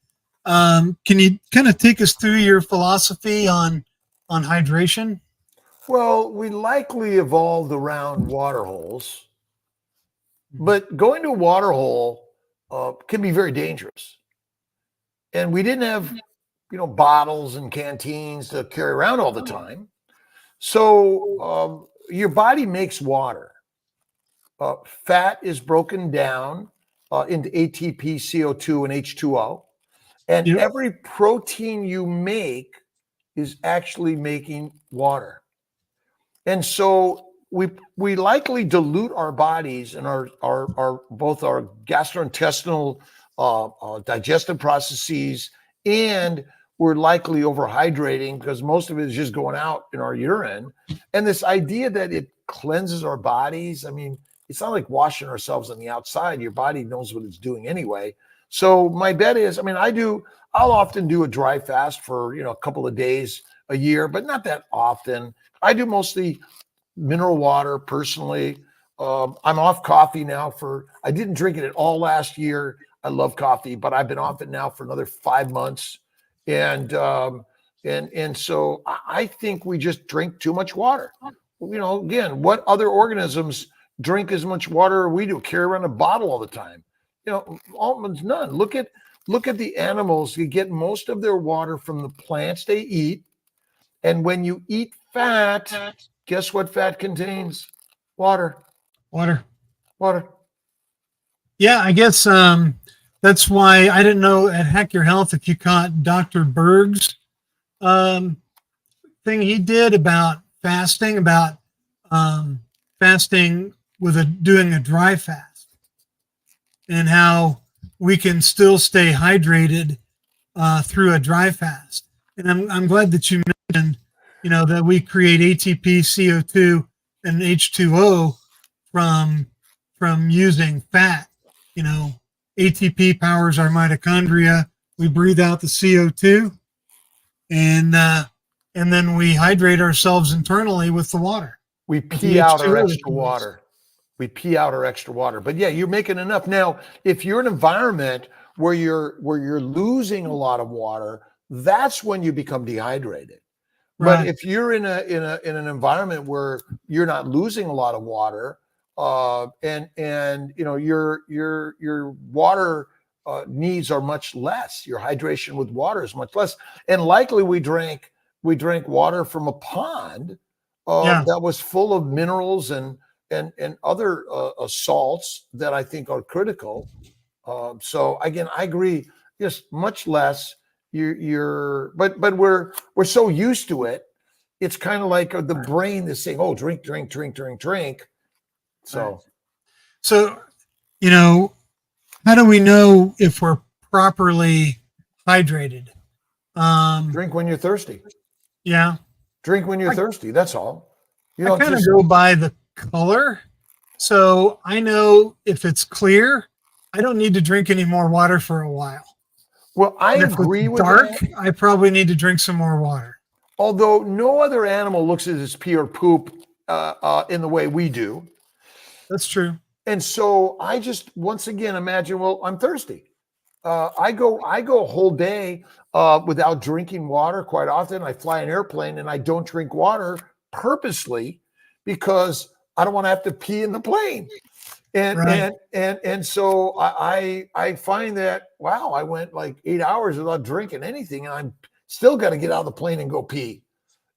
Can you kind of take us through your philosophy on hydration? Well, we likely evolved around water holes, but going to a water hole can be very dangerous. And we didn't have, bottles and canteens to carry around all the time. So your body makes water. Fat is broken down into ATP, CO2, and H2O. And Yep. every protein you make is actually making water. And so we likely dilute our bodies and our both our gastrointestinal digestive processes, and we're likely overhydrating because most of it is just going out in our urine. And this idea that it cleanses our bodies, I mean, it's not like washing ourselves on the outside. Your body knows what it's doing anyway. So my bet is, I'll often do a dry fast for, a couple of days a year, but not that often. I do mostly mineral water personally. I'm off coffee now I didn't drink it at all last year. I love coffee, but I've been off it now for another 5 months. And so I think we just drink too much water. Again, what other organisms drink as much water as we do? Carry around a bottle all the time. Almost none. Look at the animals. You get most of their water from the plants they eat. And when you eat fat, guess what fat contains? Water. Yeah, I guess that's why I didn't know at Hack Your Health if you caught Dr. Berg's thing he did about fasting, fasting with doing a dry fast, and how we can still stay hydrated through a dry fast. And I'm glad that you mentioned, that we create ATP, CO2, and H2O from using fat. ATP powers our mitochondria. We breathe out the CO2, and then we hydrate ourselves internally with the water. We pee out our extra water. But yeah, you're making enough. Now, if you're in an environment where you're losing a lot of water, that's when you become dehydrated. Right. But if you're in an environment where you're not losing a lot of water, and your water needs are much less, your hydration with water is much less, and likely we drank water from a pond that was full of minerals and other salts that I think are critical. So again, I agree, just much less. But we're so used to it. It's kind of like the brain is saying, "Oh, drink." So, how do we know if we're properly hydrated? Drink when you're thirsty. Yeah. Drink when you're thirsty. That's all. I kind of go by the color. So I know if it's clear, I don't need to drink any more water for a while. Well, I agree with dark, that. I probably need to drink some more water. Although no other animal looks at its pee or poop in the way we do. That's true. And so I just once again imagine, well, I'm thirsty. I go a whole day without drinking water. Quite often, I fly an airplane and I don't drink water purposely because I don't want to have to pee in the plane. And so I find that, wow, I went like 8 hours without drinking anything, and I'm still got to get out of the plane and go pee.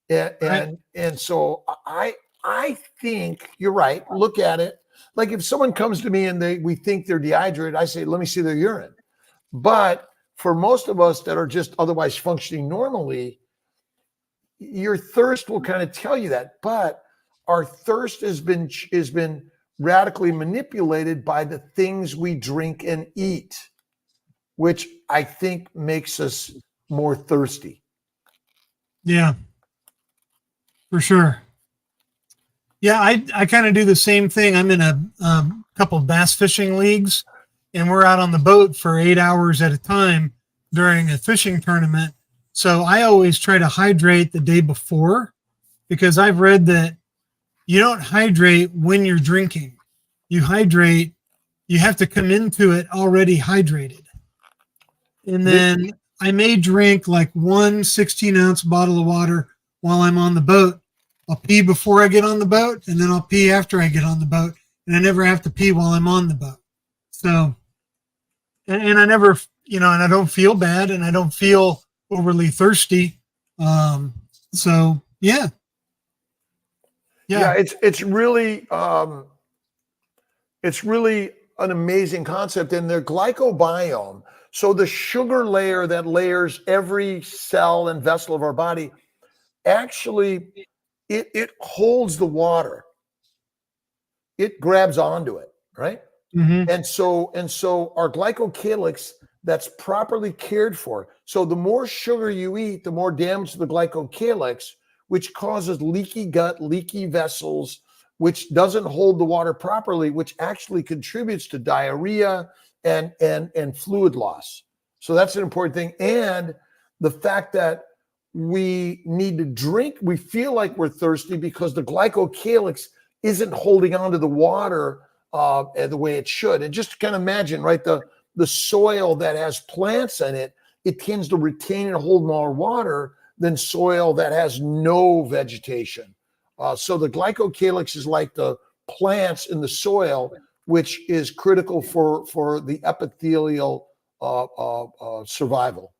And so I think you're right. Look at it. Like if someone comes to me and we think they're dehydrated, I say, let me see their urine. But for most of us that are just otherwise functioning normally, your thirst will kind of tell you that. But our thirst has been radically manipulated by the things we drink and eat, which I think makes us more thirsty. Yeah, for sure. Yeah, I kind of do the same thing. I'm in a couple of bass fishing leagues, and we're out on the boat for 8 hours at a time during a fishing tournament. So I always try to hydrate the day before, because I've read that you don't hydrate when you're drinking. You hydrate, you have to come into it already hydrated. And then I may drink like one 16-ounce bottle of water while I'm on the boat. I'll pee before I get on the boat, and then I'll pee after I get on the boat. And I never have to pee while I'm on the boat. So and I never, and I don't feel bad, and I don't feel overly thirsty. So yeah. It's really an amazing concept. And their glycobiome, so the sugar layer that layers every cell and vessel of our body, actually it holds the water. It grabs onto it, right? Mm-hmm. And so our glycocalyx that's properly cared for. So the more sugar you eat, the more damage to the glycocalyx, which causes leaky gut, leaky vessels, which doesn't hold the water properly, which actually contributes to diarrhea and fluid loss. So that's an important thing. And the fact that we need to drink, we feel like we're thirsty because the glycocalyx isn't holding on to the water the way it should. And just kind of imagine, right, the soil that has plants in it, it tends to retain and hold more water than soil that has no vegetation. So the glycocalyx is like the plants in the soil, which is critical for the epithelial survival.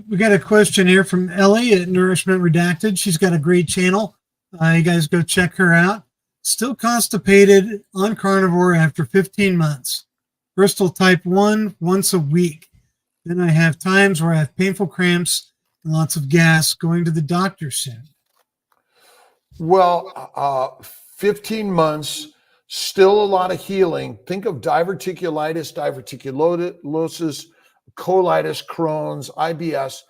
We got a question here from Ellie at Nourishment Redacted. She's got a great channel. You guys go check her out. Still constipated on carnivore after 15 months. Bristol type 1 once a week. Then I have times where I have painful cramps and lots of gas. Going to the doctor soon. Well, 15 months, still a lot of healing. Think of diverticulitis, diverticulosis, colitis, Crohn's, IBS.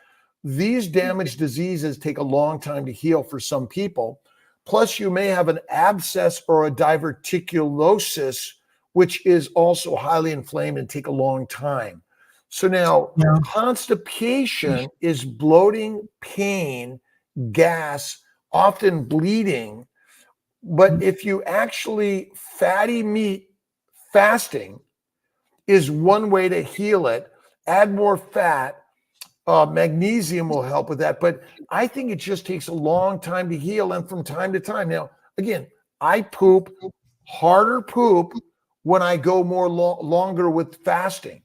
These damaged diseases take a long time to heal for some people. Plus, you may have an abscess or a diverticulosis, which is also highly inflamed and take a long time. So now, constipation is bloating, pain, gas, often bleeding. But if you actually, fatty meat fasting is one way to heal it. Add more fat. Magnesium will help with that. But I think it just takes a long time to heal, and from time to time. Now, again, I poop harder when I go more longer with fasting.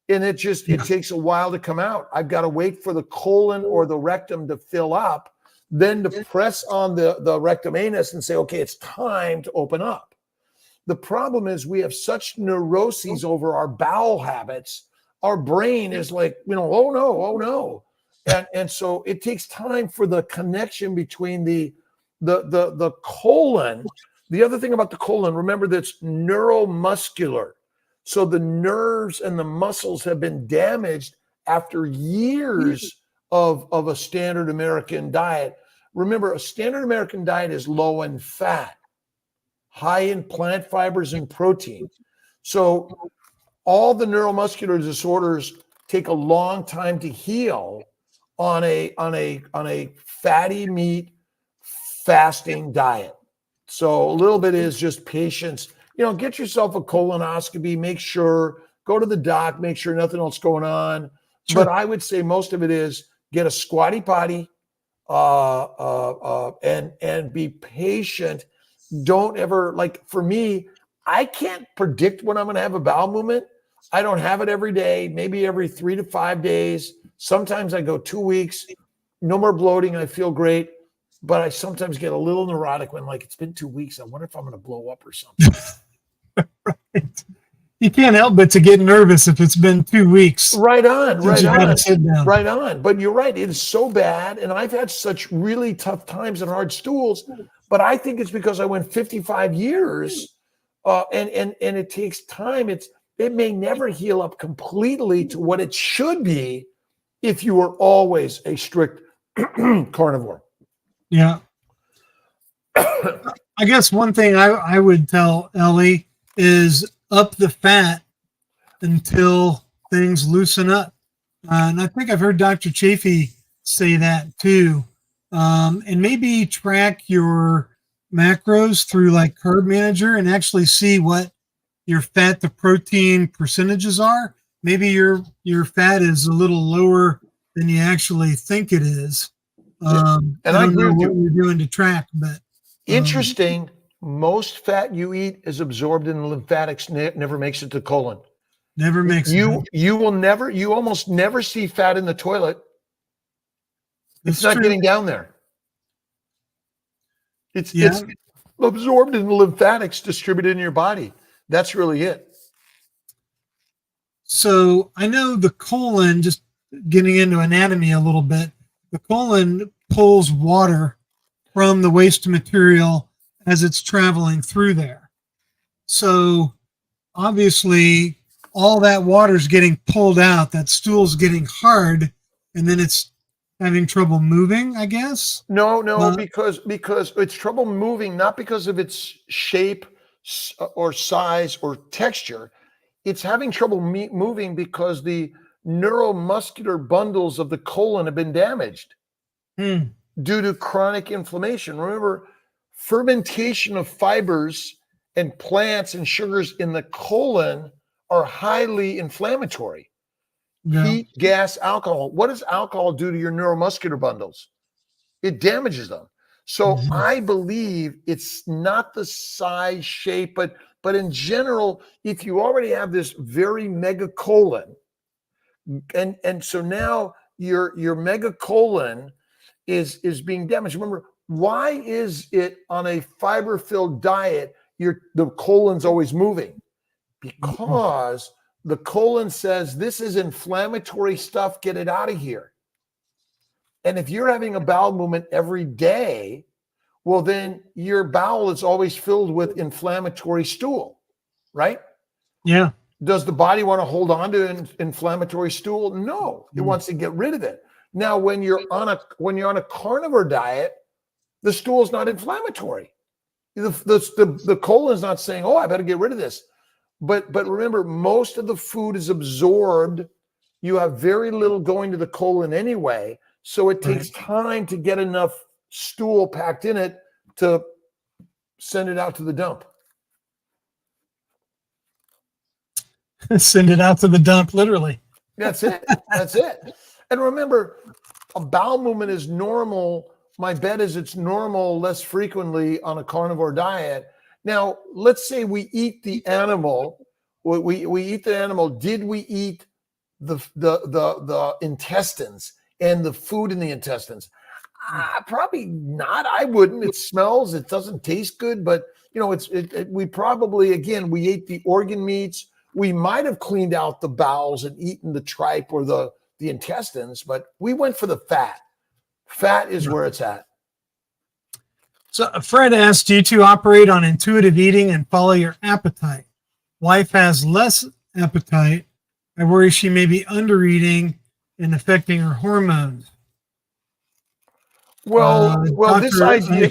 And it takes a while to come out. I've got to wait for the colon or the rectum to fill up, then to press on the rectum anus and say, okay, it's time to open up. The problem is we have such neuroses over our bowel habits. Our brain is like, oh no. And so it takes time for the connection between the colon. The other thing about the colon, remember that's neuromuscular. So the nerves and the muscles have been damaged after years of a standard American diet. Remember, a standard American diet is low in fat, high in plant fibers and protein. So all the neuromuscular disorders take a long time to heal on a fatty meat fasting diet. So a little bit is just patience. Get yourself a colonoscopy, make sure, go to the doc, make sure nothing else going on. Sure. But I would say most of it is get a squatty potty and be patient. Don't ever, for me, I can't predict when I'm going to have a bowel movement. I don't have it every day, maybe every 3 to 5 days. Sometimes I go 2 weeks, no more bloating. I feel great. But I sometimes get a little neurotic when it's been 2 weeks. I wonder if I'm going to blow up or something. Right. You can't help but to get nervous if it's been 2 weeks. Right on. Right on. But you're right. It is so bad. And I've had such really tough times and hard stools. But I think it's because I went 55 years and it takes time. It may never heal up completely to what it should be if you were always a strict carnivore. Yeah. I guess one thing I would tell Ellie is up the fat until things loosen up. And I think I've heard Dr. Chafee say that too. And maybe track your macros through Carb Manager and actually see what your fat to protein percentages are. Maybe your fat is a little lower than you actually think it is. And I don't know what you're doing to track, but interesting. Most fat you eat is absorbed in the lymphatics, never makes it to the colon. Never mix it. You almost never see fat in the toilet. It's That's not true. getting down there. It's Yeah. absorbed in the lymphatics distributed in your body. That's really it. So I know the colon, just getting into anatomy a little bit, the colon pulls water from the waste material as it's traveling through there. So obviously all that water is getting pulled out, that stool's getting hard, and then it's having trouble moving, I guess. No, because it's trouble moving, not because of its shape or size or texture. It's having trouble moving because the neuromuscular bundles of the colon have been damaged due to chronic inflammation. Remember, fermentation of fibers and plants and sugars in the colon are highly inflammatory. Yeah. Heat, gas, alcohol. What does alcohol do to your neuromuscular bundles? It damages them. So I believe it's not the size, shape, but in general, if you already have this very mega colon, and so now your mega colon is being damaged. Remember, why is it on a fiber-filled diet, the colon's always moving? Because the colon says, this is inflammatory stuff, get it out of here. And if you're having a bowel movement every day, well, then your bowel is always filled with inflammatory stool, right? Yeah. Does the body want to hold on to inflammatory stool? No, it wants to get rid of it. Now, when you're on a carnivore diet, the stool is not inflammatory. The colon is not saying, "Oh, I better get rid of this." But remember, most of the food is absorbed. You have very little going to the colon anyway, so it takes time to get enough stool packed in it to send it out to the dump. Send it out to the dump, literally. That's it. That's it. And remember, a bowel movement is normal. My bet is it's normal less frequently on a carnivore diet. Now, let's say we eat the animal. We eat the animal. Did we eat the intestines and the food in the intestines? Probably not. I wouldn't. It smells. It doesn't taste good. But we probably, again, we ate the organ meats. We might have cleaned out the bowels and eaten the tripe or the intestines, but we went for the fat. Fat is where it's at. So Fred asked, do you two operate on intuitive eating and follow your appetite? Wife has less appetite. I worry she may be under-eating and affecting her hormones. Well, this idea,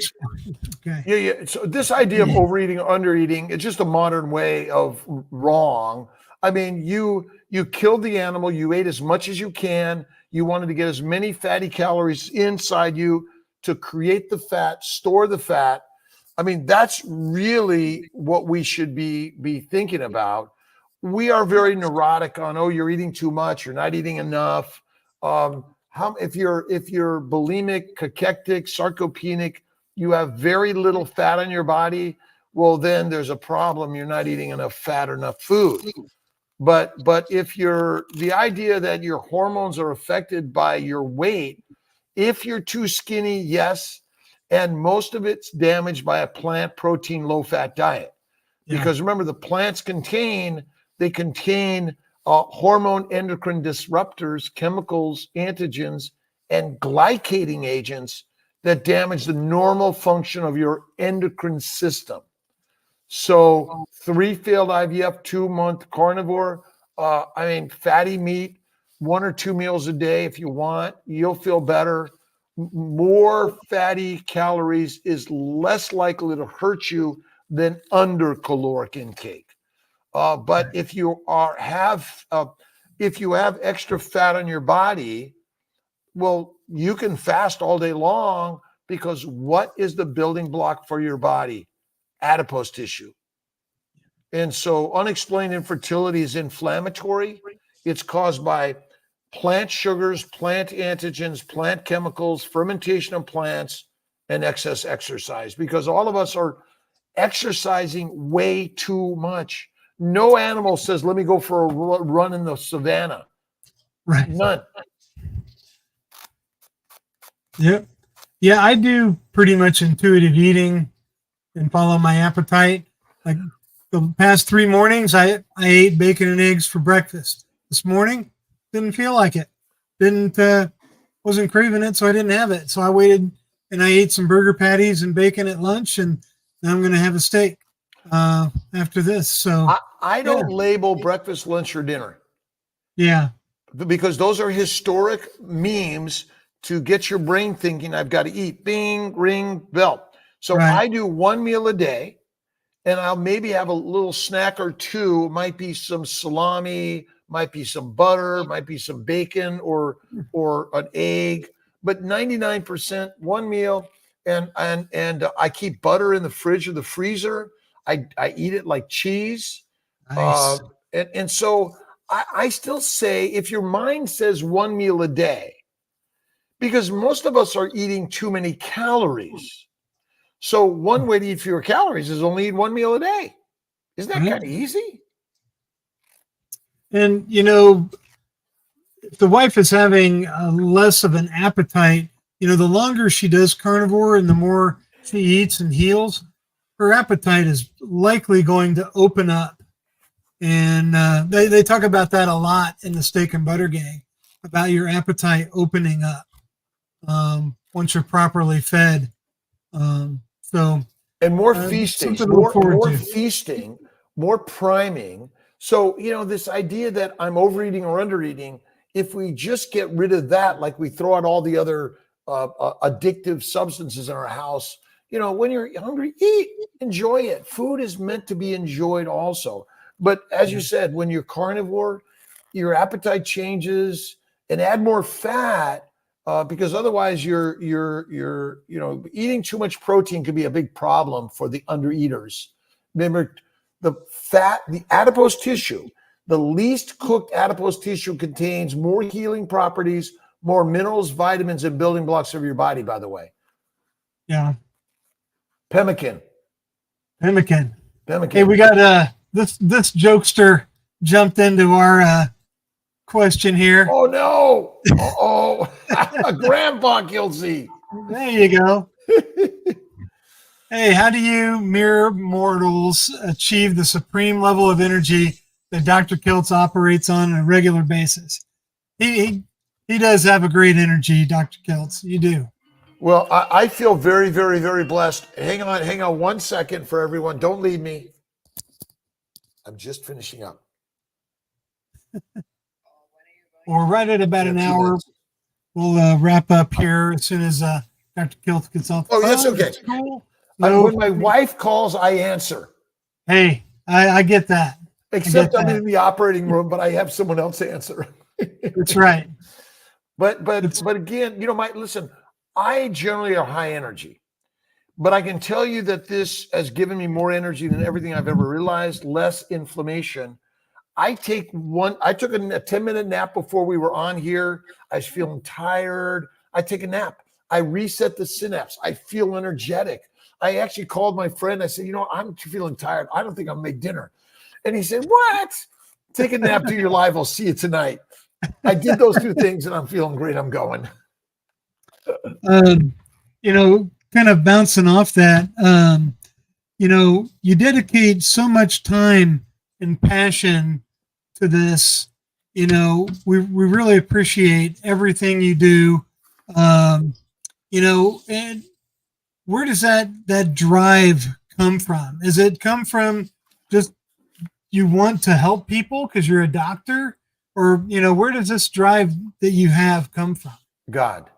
okay. yeah. So this idea of overeating or undereating, it's just a modern way of wrong. I mean, you killed the animal, you ate as much as you can, you wanted to get as many fatty calories inside you to create the fat, store the fat. I mean, that's really what we should be thinking about. We are very neurotic on, oh, you're eating too much, you're not eating enough. If you're bulimic, cachectic, sarcopenic, you have very little fat on your body, well, then there's a problem. You're not eating enough fat or enough food. But if the idea that your hormones are affected by your weight, if you're too skinny, yes, and most of it's damaged by a plant protein low-fat diet. Because remember, the plants contain hormone endocrine disruptors, chemicals, antigens, and glycating agents that damage the normal function of your endocrine system. So 3 failed IVF, 2-month carnivore, fatty meat, 1 or 2 meals a day if you want, you'll feel better. More fatty calories is less likely to hurt you than under caloric intake. But if you have extra fat on your body, well, you can fast all day long, because what is the building block for your body? Adipose tissue. And so unexplained infertility is inflammatory. It's caused by plant sugars, plant antigens, plant chemicals, fermentation of plants, and excess exercise, because all of us are exercising way too much. No animal says, let me go for a run in the savannah. Right. None. Yep. Yeah, I do pretty much intuitive eating and follow my appetite. Like the past 3 mornings, I ate bacon and eggs for breakfast. This morning, didn't feel like it. Wasn't craving it, so I didn't have it. So I waited and I ate some burger patties and bacon at lunch, and now I'm going to have a steak after this. So I don't label breakfast, lunch, or dinner. Yeah. Because those are historic memes to get your brain thinking, I've got to eat. Bing, ring, bell. So I do 1 meal a day, and I'll maybe have a little snack or two. Might be some salami, might be some butter, might be some bacon or an egg, but 99% 1 meal. And I keep butter in the fridge or the freezer. I eat it like cheese. Nice. And so I still say, if your mind says 1 meal a day, because most of us are eating too many calories. So one way to eat fewer calories is only eat 1 meal a day. Isn't that kind of easy? And, if the wife is having less of an appetite, the longer she does carnivore and the more she eats and heals, her appetite is likely going to open up. And they talk about that a lot in the Steak and Butter Gang, about your appetite opening up once you're properly fed. And more feasting, more feasting, more priming. So, this idea that I'm overeating or undereating, if we just get rid of that, like we throw out all the other addictive substances in our house, when you're hungry, eat, enjoy it. Food is meant to be enjoyed also. But as you said, when you're carnivore, your appetite changes, and add more fat, because otherwise you're eating too much protein could be a big problem for the undereaters. Remember, the adipose tissue, the least cooked adipose tissue contains more healing properties, more minerals, vitamins, and building blocks of your body, by the way. Yeah. Pemmican. Hey, we got this jokester jumped into our question here. Oh no! Grandpa Kiltz. There you go. Hey, how do you mere mortals achieve the supreme level of energy that Dr. Kiltz operates on a regular basis? He does have a great energy, Dr. Kiltz. You do. Well, I feel very, very, very blessed. Hang on 1 second for everyone. Don't leave me. I'm just finishing up. We're right at about an hour. We'll wrap up here as soon as Dr. Kiltz gets off. Oh, that's okay. Cool. No. When my wife calls, I answer. Hey, I get that. Except I'm in the operating room, but I have someone else answer. That's right. But again, listen, I generally are high energy, but I can tell you that this has given me more energy than everything I've ever realized, less inflammation. I took a 10-minute nap before we were on here. I was feeling tired. I take a nap. I reset the synapse. I feel energetic. I actually called my friend. I said, I'm feeling tired. I don't think I'll make dinner. And he said, what? Take a nap, do your live. I'll see you tonight. I did those 2 things and I'm feeling great. I'm going. Kind of bouncing off that, you dedicate so much time and passion to this. We really appreciate everything you do. And where does that drive come from? Is it come from just you want to help people because you're a doctor, or where does this drive that you have come from? God.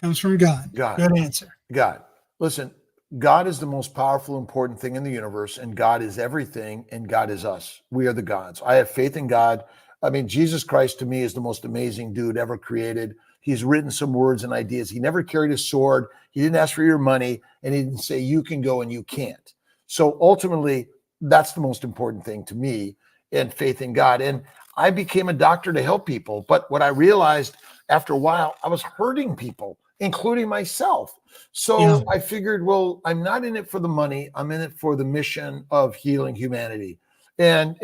Comes from God. Good answer. God. Listen, God is the most powerful, important thing in the universe, and God is everything, and God is us. We are the gods. I have faith in God. I mean, Jesus Christ to me is the most amazing dude ever created. He's written some words and ideas. He never carried a sword. He didn't ask for your money, and he didn't say you can go and you can't. So ultimately, that's the most important thing to me, and faith in God. And I became a doctor to help people. But what I realized after a while, I was hurting people, including myself. So I figured, well, I'm not in it for the money. I'm in it for the mission of healing humanity. And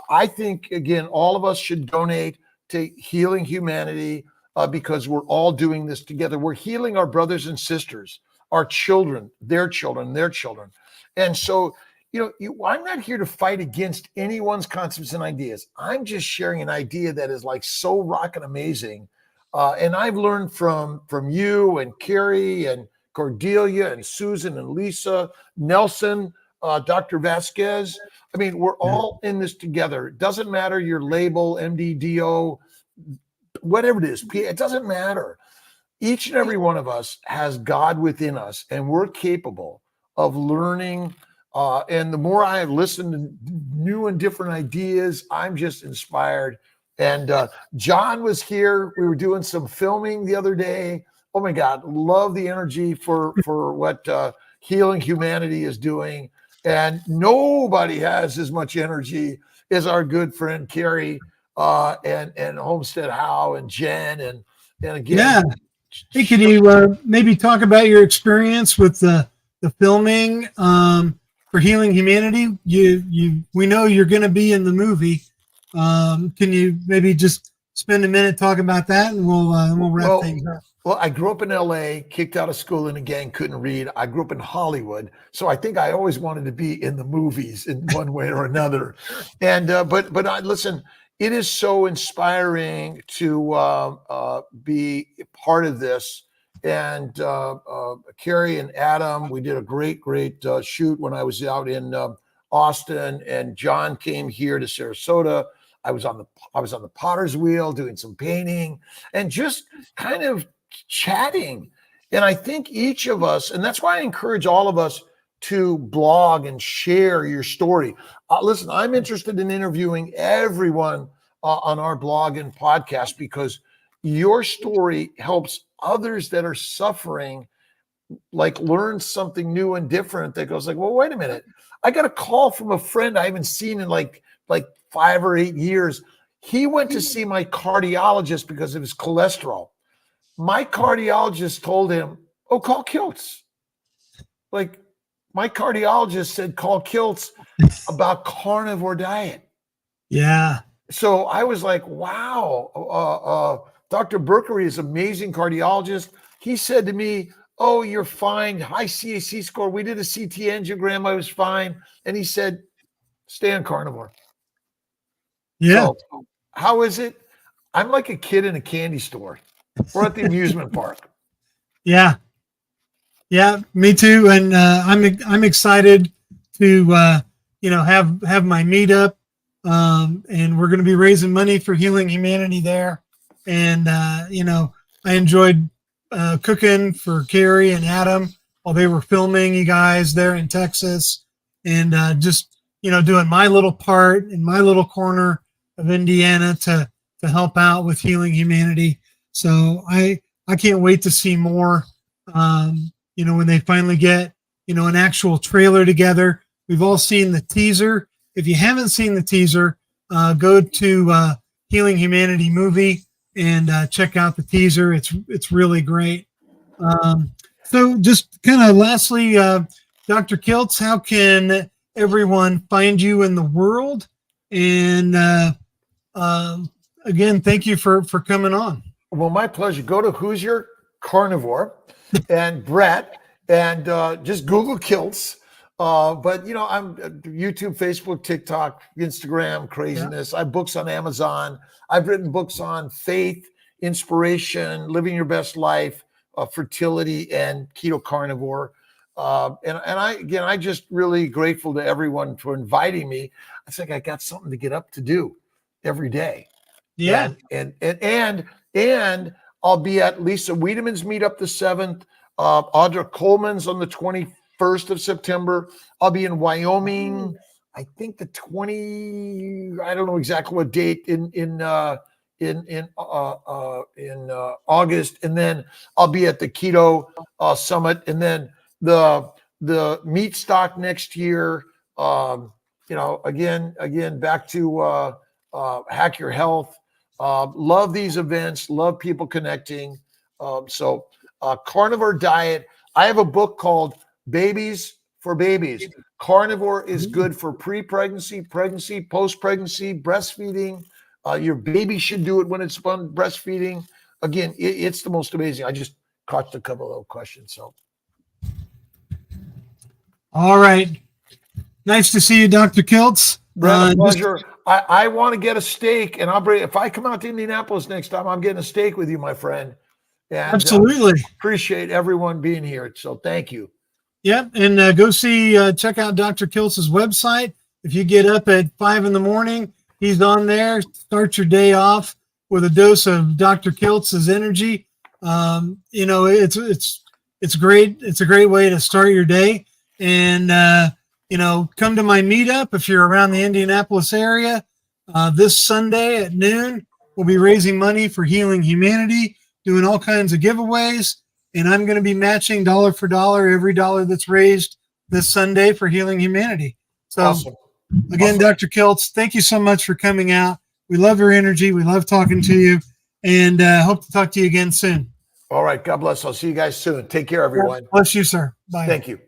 I think, again, all of us should donate to Healing Humanity because we're all doing this together. We're healing our brothers and sisters, our children, their children, their children. And so, I'm not here to fight against anyone's concepts and ideas. I'm just sharing an idea that is like so rockin' amazing. And I've learned from you and Carrie and Cordelia and Susan and Lisa, Nelson, Dr. Vasquez. I mean, we're all in this together. It doesn't matter your label, MDDO, whatever it is. It doesn't matter. Each and every one of us has God within us, and we're capable of learning. And the more I have listened to new and different ideas, I'm just inspired. And John was here. We were doing some filming the other day. Oh my God, love the energy for what Healing Humanity is doing. And nobody has as much energy as our good friend Carrie and Homestead Howe and Jen and again. Yeah. Hey, can you maybe talk about your experience with the filming for Healing Humanity? We know you're going to be in the movie. Can you maybe just spend a minute talking about that, and we'll wrap things up? Well, I grew up in LA, kicked out of school in a gang, couldn't read. I grew up in Hollywood, so I think I always wanted to be in the movies in one way or another. And but listen, it is so inspiring to be part of this. And Carrie and Adam, we did a great shoot when I was out in Austin, and John came here to Sarasota. I was on the potter's wheel doing some painting and just kind of chatting. And I think each of us, and that's why I encourage all of us to blog and share your story. Listen, I'm interested in interviewing everyone on our blog and podcast because your story helps others that are suffering like learn something new and different that goes like, well, wait a minute. I got a call from a friend I haven't seen in like 5 or 8 years. He went to see my cardiologist because of his cholesterol. My cardiologist told him, oh, call Kiltz. Like my cardiologist said, call Kiltz about carnivore diet. Yeah. So I was like, wow. Dr. Berkery is an amazing cardiologist. He said to me, oh, you're fine. High CAC score. We did a CT angiogram. I was fine. And he said, stay on carnivore. Yeah. So, how is it? I'm like a kid in a candy store. We're at the amusement park. Yeah. Yeah, me too. And I'm excited to have my meetup. And we're going to be raising money for Healing Humanity there. And I enjoyed cooking for Carrie and Adam while they were filming you guys there in Texas, and just doing my little part in my little corner of Indiana to help out with Healing Humanity. So I can't wait to see more. When they finally get an actual trailer together. We've all seen the teaser. If you haven't seen the teaser, go to Healing Humanity movie and check out the teaser. It's really great. So just kind of lastly, Dr. Kiltz, how can everyone find you in the world? And again, thank you for coming on. Well, my pleasure. Go to Who's Your Carnivore and Brett and just Google Kiltz. But I'm YouTube, Facebook, TikTok, Instagram, craziness. Yeah. I have books on Amazon. I've written books on faith, inspiration, living your best life, fertility, and keto carnivore. And I just really grateful to everyone for inviting me. I think I got something to get up to do every day. Yeah. And I'll be at Lisa Wiedemann's meetup the 7th. Audra Coleman's on the 21st of September. I'll be in Wyoming. I think the 20. I don't know exactly what date in August, and then I'll be at the Keto Summit, and then the meat stock next year. Again, back to Hack Your Health. Love these events. Love people connecting. Carnivore diet. I have a book called Babies for Babies. Carnivore is good for pre-pregnancy, pregnancy, post-pregnancy, breastfeeding. Your baby should do it when it's breastfeeding. Again, it's the most amazing. I just caught a couple of little questions. So, all right. Nice to see you, Dr. Kiltz. Brett, pleasure. I want to get a steak, and I'll bring. If I come out to Indianapolis next time, I'm getting a steak with you, my friend. And, absolutely. Appreciate everyone being here. So thank you. Yep. And go check out Dr. Kiltz's website. If you get up at 5 in the morning, he's on there. Start your day off with a dose of Dr. Kiltz's energy. You know, it's great. It's a great way to start your day. And, you know, come to my meetup if you're around the Indianapolis area. This Sunday at noon, we'll be raising money for Healing Humanity, doing all kinds of giveaways. And I'm going to be matching dollar for dollar every dollar that's raised this Sunday for Healing Humanity. So awesome. Again, awesome. Dr. Kiltz, thank you so much for coming out. We love your energy. We love talking to you, and hope to talk to you again soon. All right. God bless. I'll see you guys soon. Take care, everyone. God bless you, sir. Bye. Thank you.